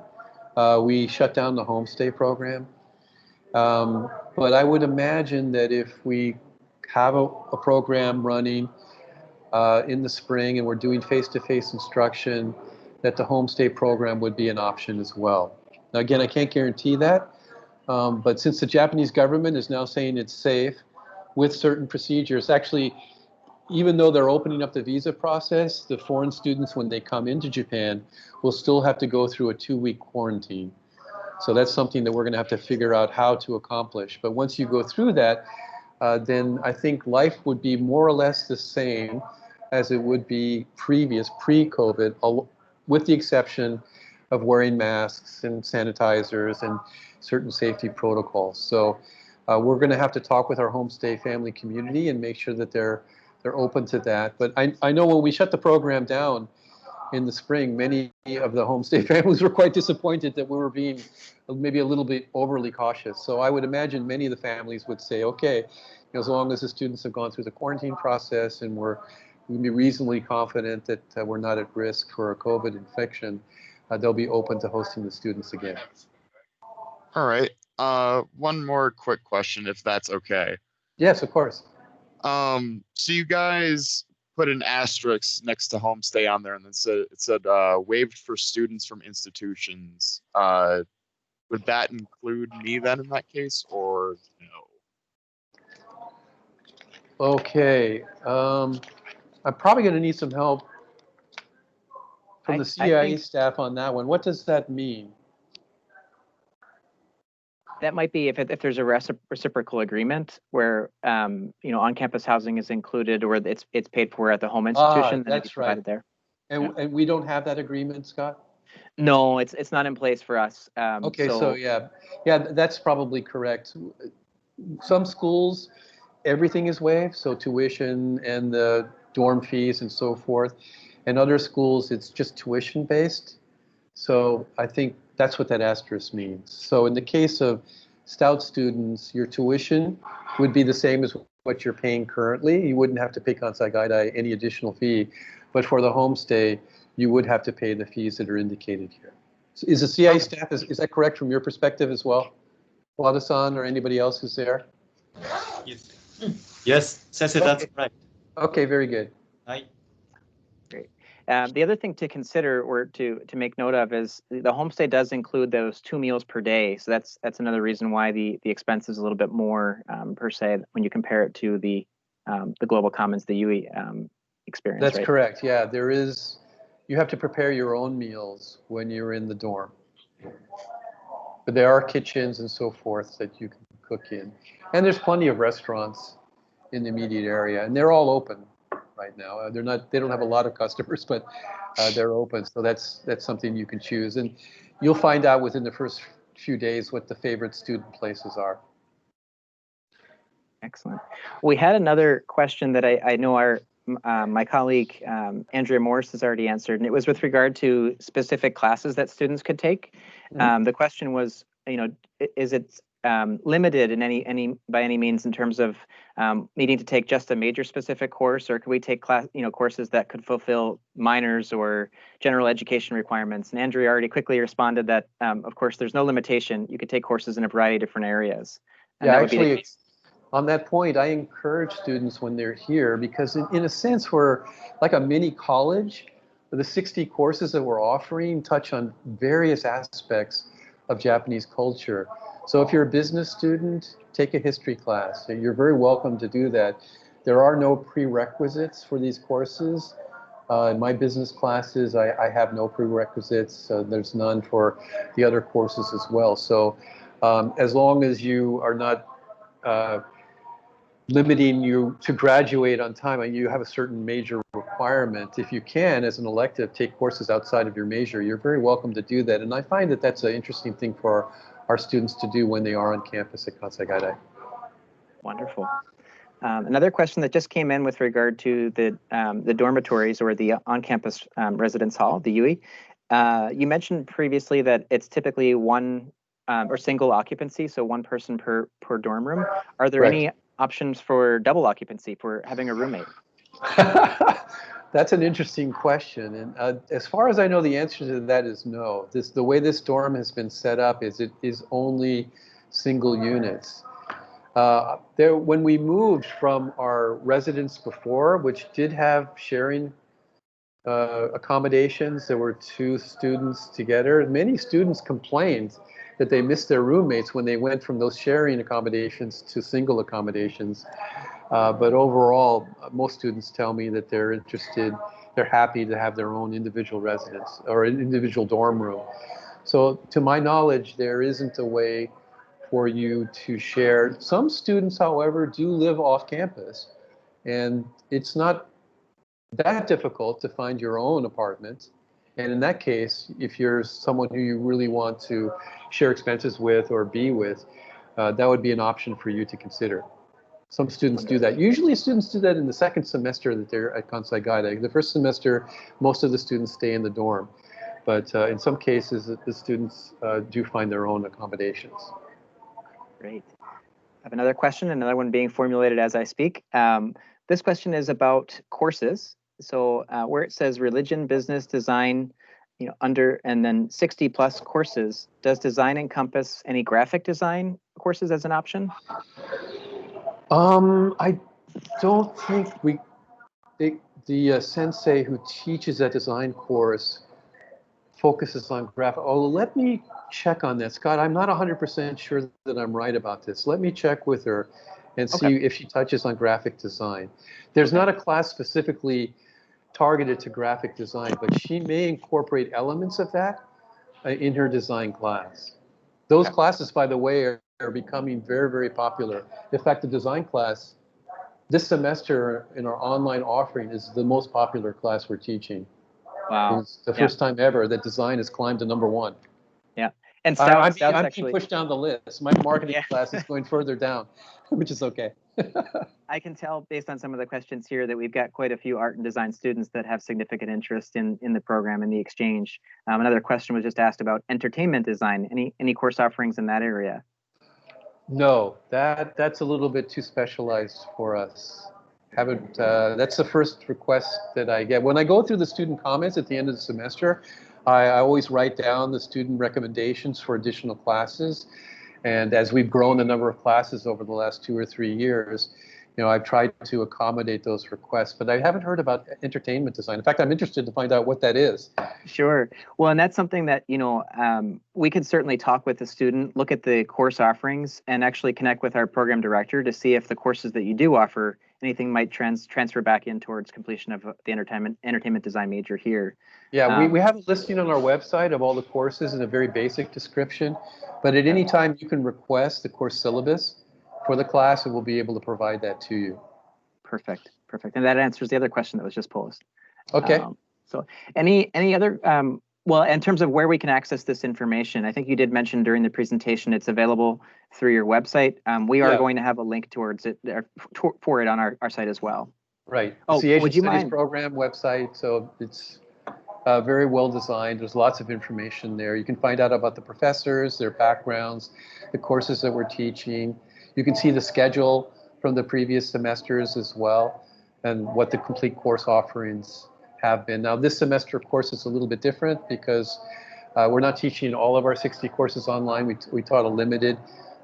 we shut down the homestay program. But I would imagine that if we have a program running in the spring and we're doing face-to-face instruction, that the homestay program would be an option as well. Now, again, I can't guarantee that, but since the Japanese government is now saying it's safe with certain procedures, actually, even though they're opening up the visa process, the foreign students, when they come into Japan, will still have to go through a 2-week quarantine. So that's something that we're going to have to figure out how to accomplish. But once you go through that, then I think life would be more or less the same as it would be pre-COVID, with the exception of wearing masks and sanitizers and certain safety protocols. So we're going to have to talk with our homestay family community and make sure that they're open to that. But I know when we shut the program down in the spring, many of the homestay families were quite disappointed that we were being maybe a little bit overly cautious. So I would imagine many of the families would say, okay, as long as the students have gone through the quarantine process and we can be reasonably confident that we're not at risk for a COVID infection, they'll be open to hosting the students again. All right. One more quick question, if that's okay. Yes, of course. So you guys put an asterisk next to homestay on there, and then it said waived for students from institutions. Would that include me then in that case, or no? Okay. I'm probably going to need some help from the CIE staff on that one. What does that mean? That might be if there's a reciprocal agreement where on-campus housing is included or it's paid for at the home institution. That's right. There. And we don't have that agreement, Scott? No, it's not in place for us. Okay, so yeah, that's probably correct. Some schools, everything is waived, so tuition and the dorm fees and so forth. And other schools, it's just tuition based. So I think that's what that asterisk means. So in the case of Stout students, your tuition would be the same as what you're paying currently. You wouldn't have to pay Kansai Gaidai any additional fee. But for the homestay, you would have to pay the fees that are indicated here. So is the CIE staff, is that correct from your perspective as well? Wada-san or anybody else who's there? Yes, Sensei, that's right. Okay, very good. Right. Great. The other thing to consider or to make note of is the homestay does include those 2 meals per day. So that's another reason why the expense is a little bit more per se when you compare it to the Global Commons, the UE experience. That's right? correct. Yeah, you have to prepare your own meals when you're in the dorm. But there are kitchens and so forth that you can cook in. And there's plenty of restaurants in the immediate area, and they're all open right now. They don't have a lot of customers, but they're open. So that's something you can choose. And you'll find out within the first few days what the favorite student places are. Excellent. We had another question that I know my colleague Andrea Morris has already answered, and it was with regard to specific classes that students could take. The question was, is it limited in by any means in terms of needing to take just a major specific course, or could we take courses that could fulfill minors or general education requirements? And Andrea already quickly responded that, of course, there's no limitation. You could take courses in a variety of different areas. And yeah, actually, on that point, I encourage students when they're here, because in a sense, we're like a mini college. The 60 courses that we're offering touch on various aspects of Japanese culture. So if you're a business student, take a history class. You're very welcome to do that. There are no prerequisites for these courses. In my business classes, I have no prerequisites. There's none for the other courses as well. So as long as you are not limiting you to graduate on time and you have a certain major requirement, if you can, as an elective, take courses outside of your major, you're very welcome to do that. And I find that that's an interesting thing for our students to do when they are on campus at Kansai Gaidai. Wonderful. Another question that just came in with regard to the dormitories or the on-campus residence hall, the UE. You mentioned previously that it's typically one or single occupancy, so one person per dorm room. Are there Correct. any options for double occupancy, for having a roommate? That's an interesting question. And as far as I know, the answer to that is no. The way this dorm has been set up is it is only single units. When we moved from our residence before, which did have sharing accommodations, there were 2 students together. Many students complained that they missed their roommates when they went from those sharing accommodations to single accommodations. But overall, most students tell me that they're happy to have their own individual residence or an individual dorm room. So to my knowledge, there isn't a way for you to share. Some students, however, do live off campus, and it's not that difficult to find your own apartment. And in that case, if you're someone who you really want to share expenses with or be with, that would be an option for you to consider. Some students do that. Usually students do that in the second semester that they're at Kansai Gaidai. The first semester, most of the students stay in the dorm. But in some cases, the students do find their own accommodations. Great. I have another question, another one being formulated as I speak. This question is about courses. So where it says religion, business, design, and then 60 plus courses, does design encompass any graphic design courses as an option? I don't think the sensei who teaches that design course focuses on graphic. Oh, let me check on that, Scott. I'm not 100% sure that I'm right about this. Let me check with her and see if she touches on graphic design. There's not a class specifically targeted to graphic design, but she may incorporate elements of that in her design class. Those classes, by the way, are becoming very, very popular. In fact, the design class this semester in our online offering is the most popular class we're teaching. Wow. It's the first time ever that design has climbed to #1. Yeah. And I'm Stout's being actually pushed down the list. My marketing class is going further down, which is okay. I can tell based on some of the questions here that we've got quite a few art and design students that have significant interest in the program and the exchange. Another question was just asked about entertainment design. Any course offerings in that area? No, that's a little bit too specialized for us. That's the first request that I get. When I go through the student comments at the end of the semester, I always write down the student recommendations for additional classes. And as we've grown the number of classes over the last 2 or 3 years, I've tried to accommodate those requests, but I haven't heard about entertainment design. In fact, I'm interested to find out what that is. Sure. Well, and that's something that, we could certainly talk with the student, look at the course offerings, and actually connect with our program director to see if the courses that you do offer, anything might transfer back in towards completion of the entertainment design major here. Yeah, we have a listing on our website of all the courses in a very basic description, but at any time you can request the course syllabus for the class, and we'll be able to provide that to you. Perfect. And that answers the other question that was just posed. Okay. So any other, well, in terms of where we can access this information, I think you did mention during the presentation it's available through your website. We are going to have a link towards it for it on our site as well. Right. Oh, it's the Asian would you Studies mind? Program website, so it's very well designed. There's lots of information there. You can find out about the professors, their backgrounds, the courses that we're teaching. You can see the schedule from the previous semesters as well, and what the complete course offerings have been. Now, this semester, of course, is a little bit different because we're not teaching all of our 60 courses online. We taught a limited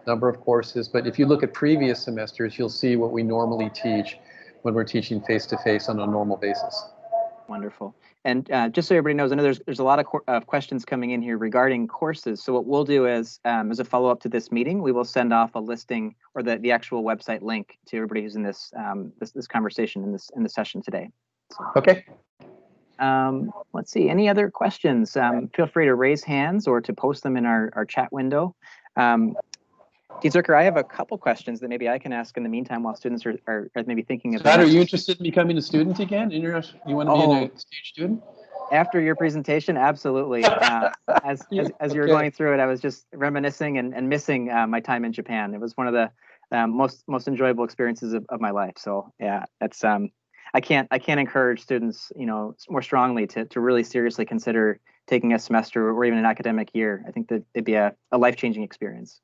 number of courses, but if you look at previous semesters, you'll see what we normally teach when we're teaching face-to-face on a normal basis. Wonderful. And just so everybody knows, I know there's a lot of questions coming in here regarding courses. So what we'll do is, as a follow-up to this meeting, we will send off a listing or the actual website link to everybody who's in this this conversation in this session today. So, Okay. let's see. Any other questions? Feel free to raise hands or to post them in our chat window. Dean Zerker, I have a couple questions that maybe I can ask in the meantime while students are maybe thinking of. Scott, are you interested in becoming a student again? You want to be an exchange student? After your presentation, absolutely. As you were going through it, I was just reminiscing and missing my time in Japan. It was one of the most enjoyable experiences of my life. So yeah, that's I can't encourage students, more strongly to really seriously consider taking a semester or even an academic year. I think that it'd be a life-changing experience.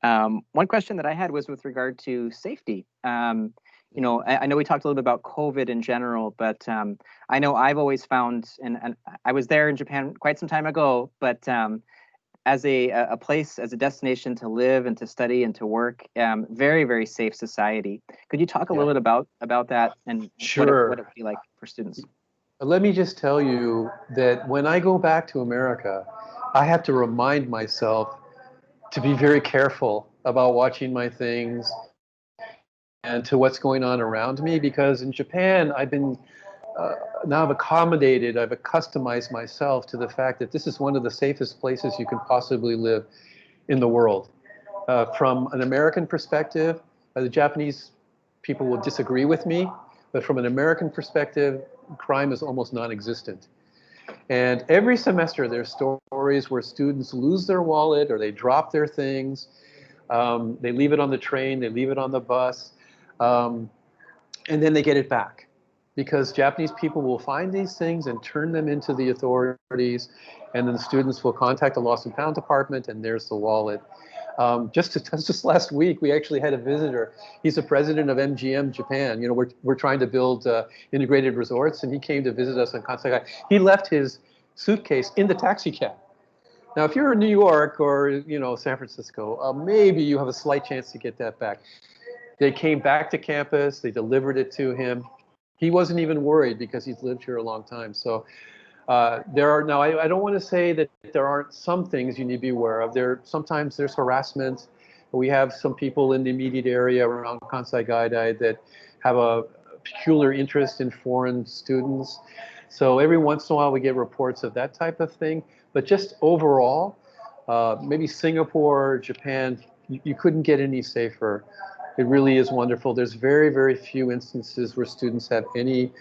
One question that I had was with regard to safety. I know we talked a little bit about COVID in general, but I know I've always found, and I was there in Japan quite some time ago, but as a place, as a destination to live and to study and to work, very, very safe society. Could you talk a little bit about that and Sure. what it would be like for students? Let me just tell you that when I go back to America, I have to remind myself to be very careful about watching my things and to what's going on around me, because in Japan, I've been now I've accustomized myself to the fact that this is one of the safest places you can possibly live in the world. From an American perspective, the Japanese people will disagree with me, but from an American perspective, crime is almost non-existent. And every semester, there's stories where students lose their wallet or they drop their things. They leave it on the train, they leave it on the bus, and then they get it back. Because Japanese people will find these things and turn them into the authorities, and then the students will contact the lost and found department, and there's the wallet. Just last week, we actually had a visitor. He's the president of MGM Japan. We're trying to build integrated resorts, and he came to visit us in Kansai. He left his suitcase in the taxi cab. Now, if you're in New York or San Francisco, maybe you have a slight chance to get that back. They came back to campus. They delivered it to him. He wasn't even worried because he's lived here a long time. So there are now. I don't want to say that there aren't some things you need to be aware of. Sometimes there's harassment. We have some people in the immediate area around Kansai Gaidai that have a peculiar interest in foreign students. So every once in a while we get reports of that type of thing. But just overall, maybe Singapore, Japan, you couldn't get any safer. It really is wonderful. There's very, very few instances where students have any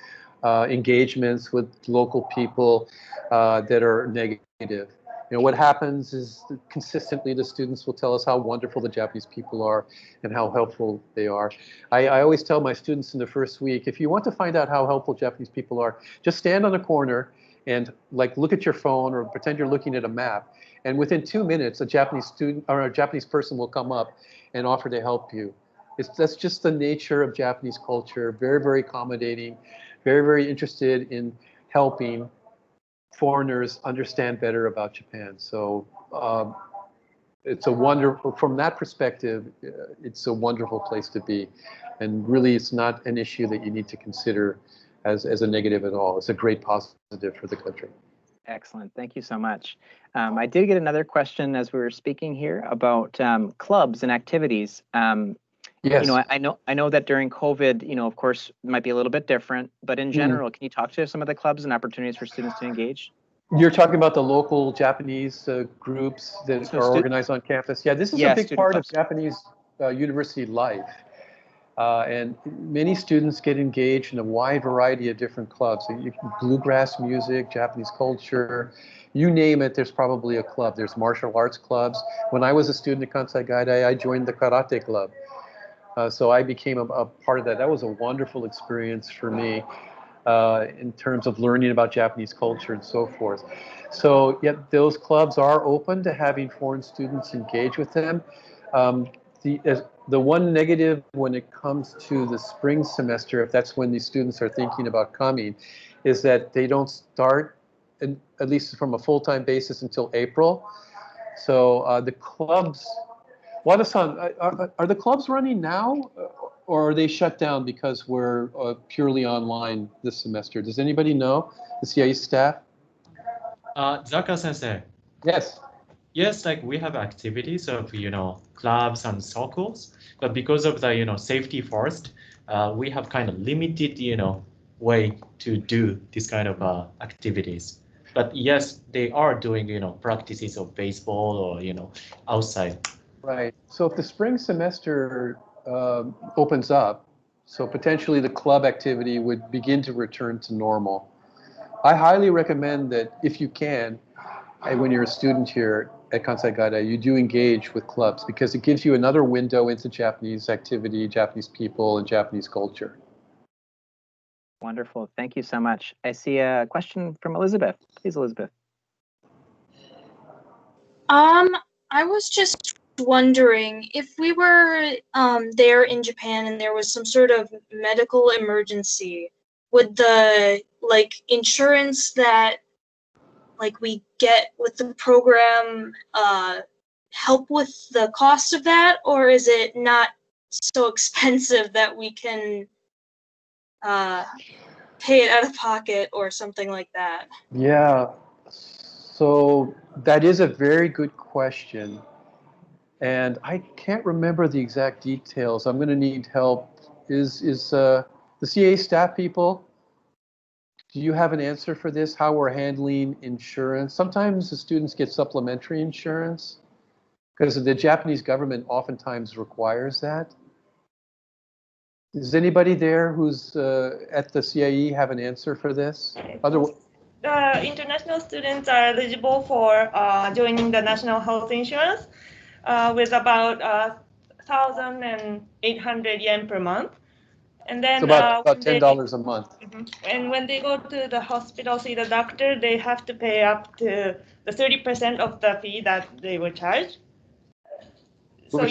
engagements with local people that are negative. What happens is consistently the students will tell us how wonderful the Japanese people are and how helpful they are. I always tell my students in the first week, if you want to find out how helpful Japanese people are, just stand on a corner and look at your phone or pretend you're looking at a map. And within 2 minutes, a Japanese student or a Japanese person will come up and offer to help you. That's just the nature of Japanese culture. Very, very accommodating, very, very interested in helping foreigners understand better about Japan. So it's a wonderful, from that perspective, it's a wonderful place to be. And really, it's not an issue that you need to consider as a negative at all. It's a great positive for the country. Excellent. Thank you so much. I did get another question as we were speaking here about clubs and activities. Yes. I know that during COVID, of course, it might be a little bit different, but in general, can you talk to some of the clubs and opportunities for students to engage? You're talking about the local Japanese groups that are organized on campus. Yeah, this is a big part of Japanese university life. And many students get engaged in a wide variety of different clubs. Bluegrass music, Japanese culture, you name it, there's probably a club. There's martial arts clubs. When I was a student at Kansai Gaidai, I joined the karate club. So I became a part of that. That was a wonderful experience for me in terms of learning about Japanese culture and so forth. So yeah, those clubs are open to having foreign students engage with them. The one negative when it comes to the spring semester, if that's when these students are thinking about coming, is that they don't start, at least from a full-time basis, until April. So the clubs, Wada-san, are the clubs running now? or are they shut down because we're purely online this semester? Does anybody know? The CIE staff? Zaka Sensei, Yes. yes, like we have activities of, clubs and circles, but because of the, safety first, we have kind of limited, way to do this kind of activities. But yes, they are doing, practices of baseball or, outside. Right. So if the spring semester opens up, so potentially the club activity would begin to return to normal. I highly recommend that if you can, when you're a student here at Kansai Gaidai, you do engage with clubs because it gives you another window into Japanese activity, Japanese people, and Japanese culture. Wonderful. Thank you so much. I see a question from Elizabeth. Please, Elizabeth. I was just wondering if we were there in Japan and there was some sort of medical emergency, would the insurance that we get with the program help with the cost of that, or is it not so expensive that we can pay it out of pocket or something like that? Yeah. So that is a very good question. And I can't remember the exact details. I'm going to need help. Is the CA staff people, do you have an answer for this? How we're handling insurance? Sometimes the students get supplementary insurance because the Japanese government oftentimes requires that. Is anybody there who's at the CIE have an answer for this? International students are eligible for joining the national health insurance with about 1,800 yen per month. And then it's about $10 a month. And when they go to the hospital, see the doctor, they have to pay up to the 30% of the fee that they were charged. So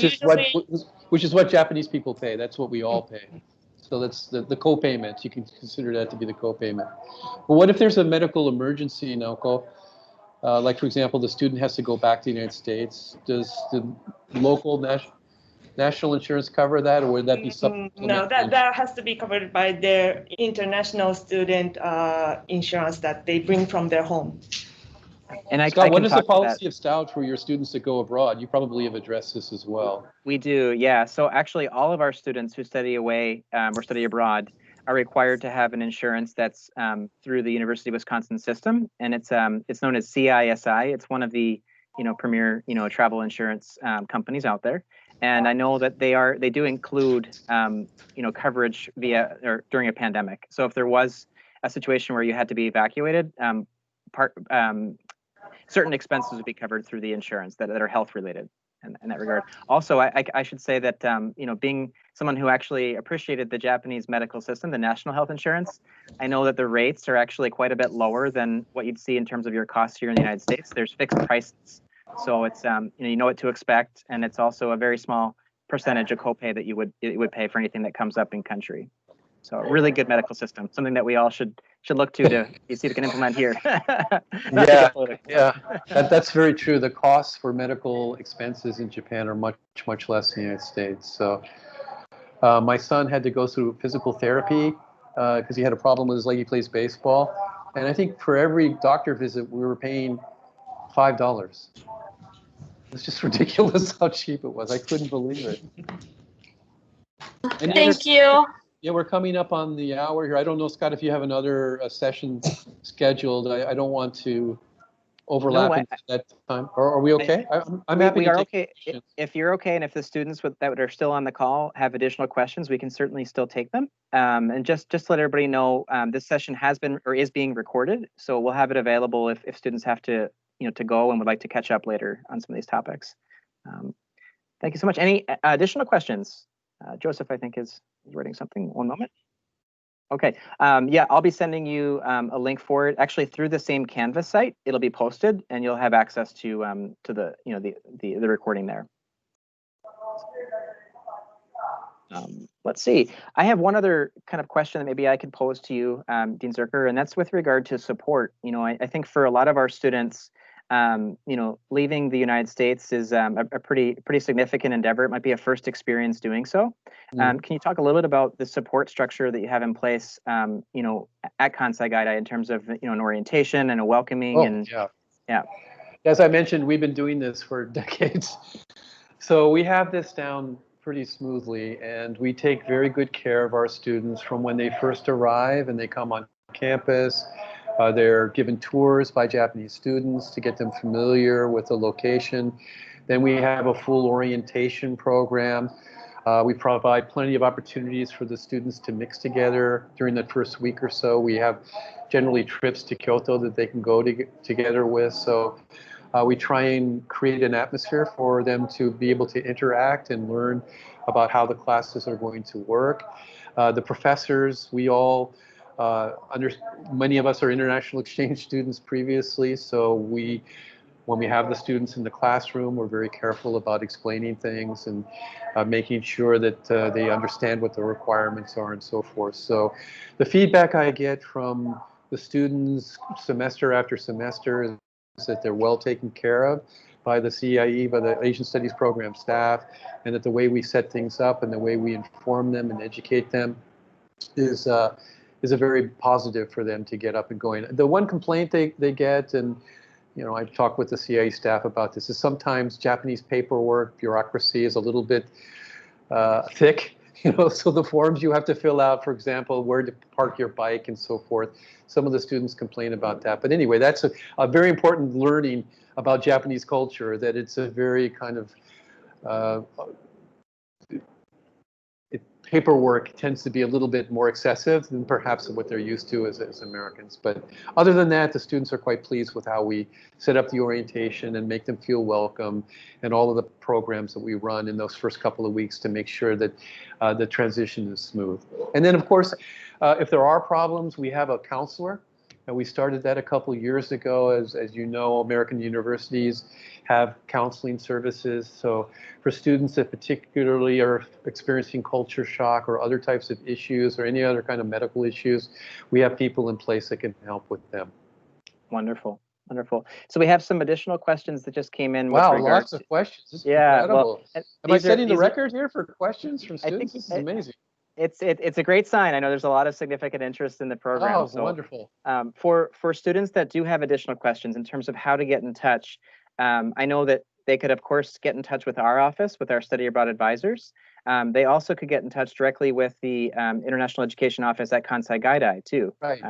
which is what Japanese people pay. That's what we all pay. So that's the co-payment. You can consider that to be the co-payment. But what if there's a medical emergency, Naoko? Like, for example, the student has to go back to the United States. Does the local national insurance cover that, or would that be supplementary? No, that has to be covered by their international student insurance that they bring from their home. And Scott, what is the policy of Stout for your students that go abroad? You probably have addressed this as well. We do, yeah. So actually, all of our students who study away or study abroad are required to have an insurance that's through the University of Wisconsin system, and it's known as CISI. It's one of the premier travel insurance companies out there. And I know that they do include coverage via or during a pandemic. So if there was a situation where you had to be evacuated, certain expenses would be covered through the insurance that are health related in that regard. Also, I should say that being someone who actually appreciated the Japanese medical system, the national health insurance, I know that the rates are actually quite a bit lower than what you'd see in terms of your costs here in the United States. There's fixed prices. So it's you know what to expect, and it's also a very small percentage of copay that you would pay for anything that comes up in country. So a really good medical system, something that we all should look to see if we can implement here. Yeah, that's very true. The costs for medical expenses in Japan are much less in the United States. So my son had to go through physical therapy because he had a problem with his leg. He plays baseball, and I think for every doctor visit we were paying $5. It's just ridiculous how cheap it was. I couldn't believe it. Thank you. Yeah, we're coming up on the hour here. I don't know, Scott, if you have another session scheduled. I don't want to overlap into that time. Or are we okay? I'm happy to take okay. If you're okay, and if the students that are still on the call have additional questions, we can certainly still take them. And just to let everybody know, this session has been or is being recorded, so we'll have it available if students have to to go and would like to catch up later on some of these topics. Thank you so much. Any additional questions? Joseph, I think, is writing something. One moment. Okay. Yeah, I'll be sending you a link for it. Actually, through the same Canvas site, it'll be posted, and you'll have access to the the recording there. Let's see. I have one other kind of question that maybe I could pose to you, Dean Zerker, and that's with regard to support. I think for a lot of our students, leaving the United States is a pretty significant endeavor. It might be a first experience doing so. Can you talk a little bit about the support structure that you have in place, at Kansai Gaidai in terms of, an orientation and a welcoming yeah. As I mentioned, we've been doing this for decades. So we have this down pretty smoothly, and we take very good care of our students from when they first arrive and they come on campus. They're given tours by Japanese students to get them familiar with the location. Then we have a full orientation program. We provide plenty of opportunities for the students to mix together during the first week or so. We have generally trips to Kyoto that they can go together with. So we try and create an atmosphere for them to be able to interact and learn about how the classes are going to work. The professors, we all, many of us are international exchange students previously, so when we have the students in the classroom, we're very careful about explaining things and making sure that they understand what the requirements are and so forth. So the feedback I get from the students semester after semester is that they're well taken care of by the CIE, by the Asian Studies Program staff, and that the way we set things up and the way we inform them and educate them is a very positive for them to get up and going. The one complaint they get, and I've talked with the CIE staff about this, is sometimes Japanese paperwork, bureaucracy is a little bit thick, so the forms you have to fill out, for example, where to park your bike and so forth. Some of the students complain about that. But anyway, that's a very important learning about Japanese culture, that it's a very kind of, paperwork tends to be a little bit more excessive than perhaps what they're used to as Americans. But other than that, the students are quite pleased with how we set up the orientation and make them feel welcome, and all of the programs that we run in those first couple of weeks to make sure that the transition is smooth. And then, of course, if there are problems, we have a counselor. And we started that a couple of years ago. As you know, American universities have counseling services. So for students that particularly are experiencing culture shock or other types of issues or any other kind of medical issues, we have people in place that can help with them. Wonderful. Wonderful. So we have some additional questions that just came in. Wow, lots of questions. This is incredible. Well, am I setting the record here for questions from students? This is amazing. It's a great sign. I know there's a lot of significant interest in the program. Oh, so, wonderful. For students that do have additional questions in terms of how to get in touch, I know that they could, of course, get in touch with our office, with our study abroad advisors. They also could get in touch directly with the International Education Office at Kansai Gaidai, too. Right.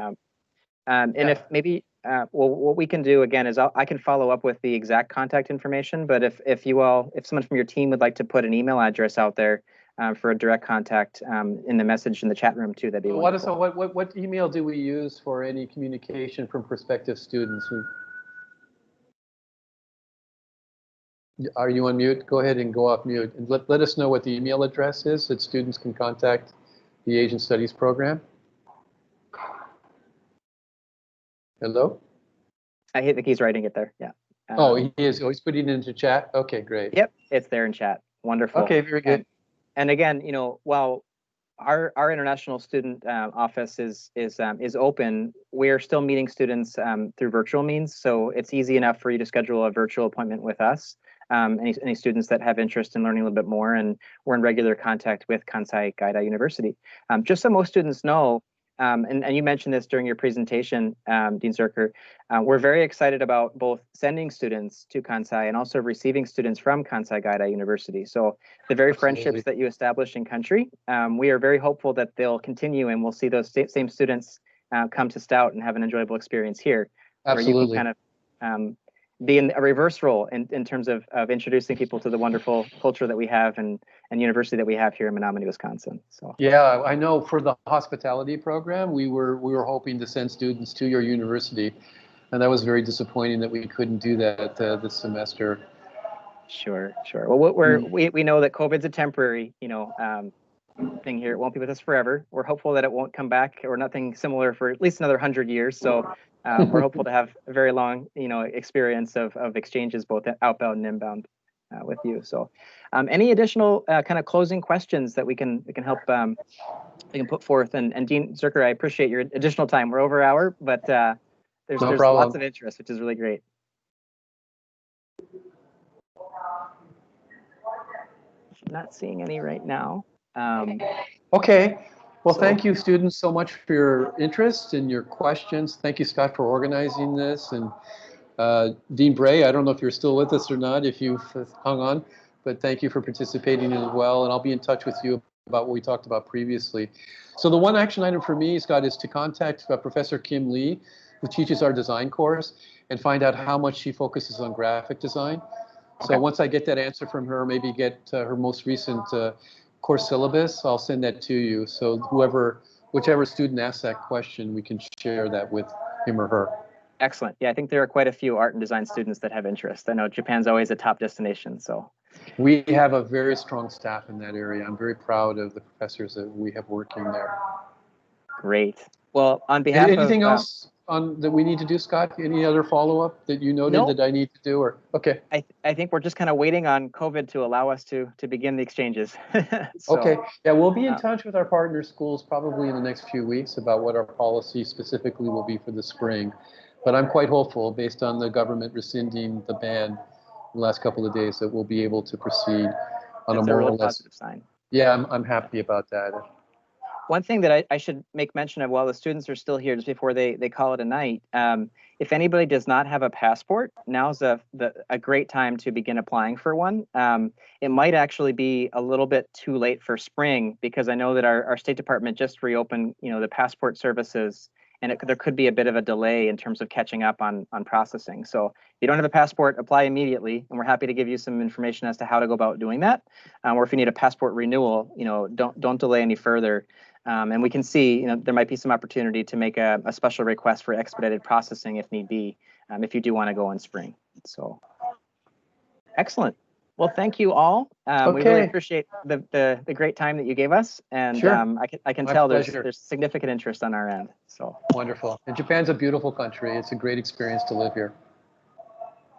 And if maybe, what we can do, again, is I can follow up with the exact contact information. But if someone from your team would like to put an email address out there, for a direct contact in the message in the chat room too, that'd be wonderful. What email do we use for any communication from prospective students? Are you on mute? Go ahead and go off mute, and let us know what the email address is that students can contact the Asian Studies program. Hello? I think he's writing it there. Yeah. He is. Oh, he's putting it into chat. Okay, great. Yep, it's there in chat. Wonderful. Okay, very good. And again, while our international student office is open, we're still meeting students through virtual means. So it's easy enough for you to schedule a virtual appointment with us. Any students that have interest in learning a little bit more, and we're in regular contact with Kansai Gaidai University. Just so most students know, and you mentioned this during your presentation, Dean Zerker, we're very excited about both sending students to Kansai and also receiving students from Kansai Gaidai University. So the very friendships that you establish in country, we are very hopeful that they'll continue, and we'll see those same students come to Stout and have an enjoyable experience here. Absolutely. Where you can kind of be in a reverse role in terms of introducing people to the wonderful culture that we have and university that we have here in Menominee, Wisconsin. So yeah, I know for the hospitality program, we were hoping to send students to your university, and that was very disappointing that we couldn't do that this semester. Sure. Well, we know that COVID's a temporary, thing here. It won't be with us forever. We're hopeful that it won't come back or nothing similar for at least another 100 years. So we're hopeful to have a very long, experience of exchanges, both outbound and inbound, with you. So any additional kind of closing questions that we can help we can put forth, and Dean Zerker, I appreciate your additional time. We're over an hour, but there's lots of interest, which is really great. Not seeing any right now. Okay. Well, So- thank you, students, so much for your interest and your questions. Thank you, Scott, for organizing this. And Dean Bray, I don't know if you're still with us or not, if you've hung on, but thank you for participating as well. And I'll be in touch with you about what we talked about previously. So the one action item for me, Scott, is to contact Professor Kim Lee, who teaches our design course, and find out how much she focuses on graphic design. Okay. So once I get that answer from her, maybe get her most recent course syllabus, I'll send that to you. So whichever student asks that question, we can share that with him or her. Excellent. Yeah, I think there are quite a few art and design students that have interest. I know Japan's always a top destination, so. We have a very strong staff in that area. I'm very proud of the professors that we have working there. Great. Well, on behalf of anything else that we need to do, Scott? Any other follow-up that you noted that I need to do? Or okay. I think we're just kind of waiting on COVID to allow us to begin the exchanges. So, okay. Yeah, we'll be in touch with our partner schools probably in the next few weeks about what our policy specifically will be for the spring. But I'm quite hopeful, based on the government rescinding the ban the last couple of days, that we'll be able to proceed on a more really or less positive sign. Yeah, I'm happy about that. One thing that I should make mention of while the students are still here, just before they call it a night, if anybody does not have a passport, now's a great time to begin applying for one. It might actually be a little bit too late for spring, because I know that our State Department just reopened, the passport services, and there could be a bit of a delay in terms of catching up on processing. So if you don't have a passport, apply immediately, and we're happy to give you some information as to how to go about doing that. Or if you need a passport renewal, don't delay any further. And we can see, there might be some opportunity to make a special request for expedited processing if need be, if you do want to go in spring. So, excellent. Well, thank you all. We really appreciate the great time that you gave us, and sure. I can tell there's significant interest on our end. So wonderful. And Japan's a beautiful country. It's a great experience to live here.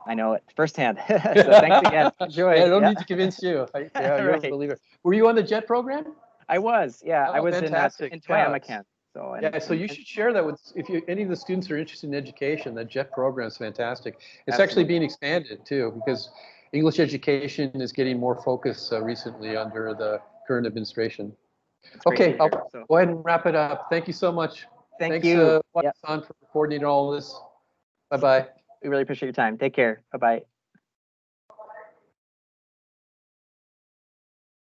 I know it firsthand. So thanks again. Enjoy. I don't need to convince you. You're a believer. Were you on the JET program? I was. Yeah, I was in Toyama, Ken. So so you should share that with any of the students who are interested in education. That JET program is fantastic. It's actually being expanded too, because English education is getting more focus recently under the current administration. Okay, I'll go ahead and wrap it up. Thank you so much. Thanks you, Son, for coordinating all this. Bye-bye. We really appreciate your time. Take care. Bye-bye.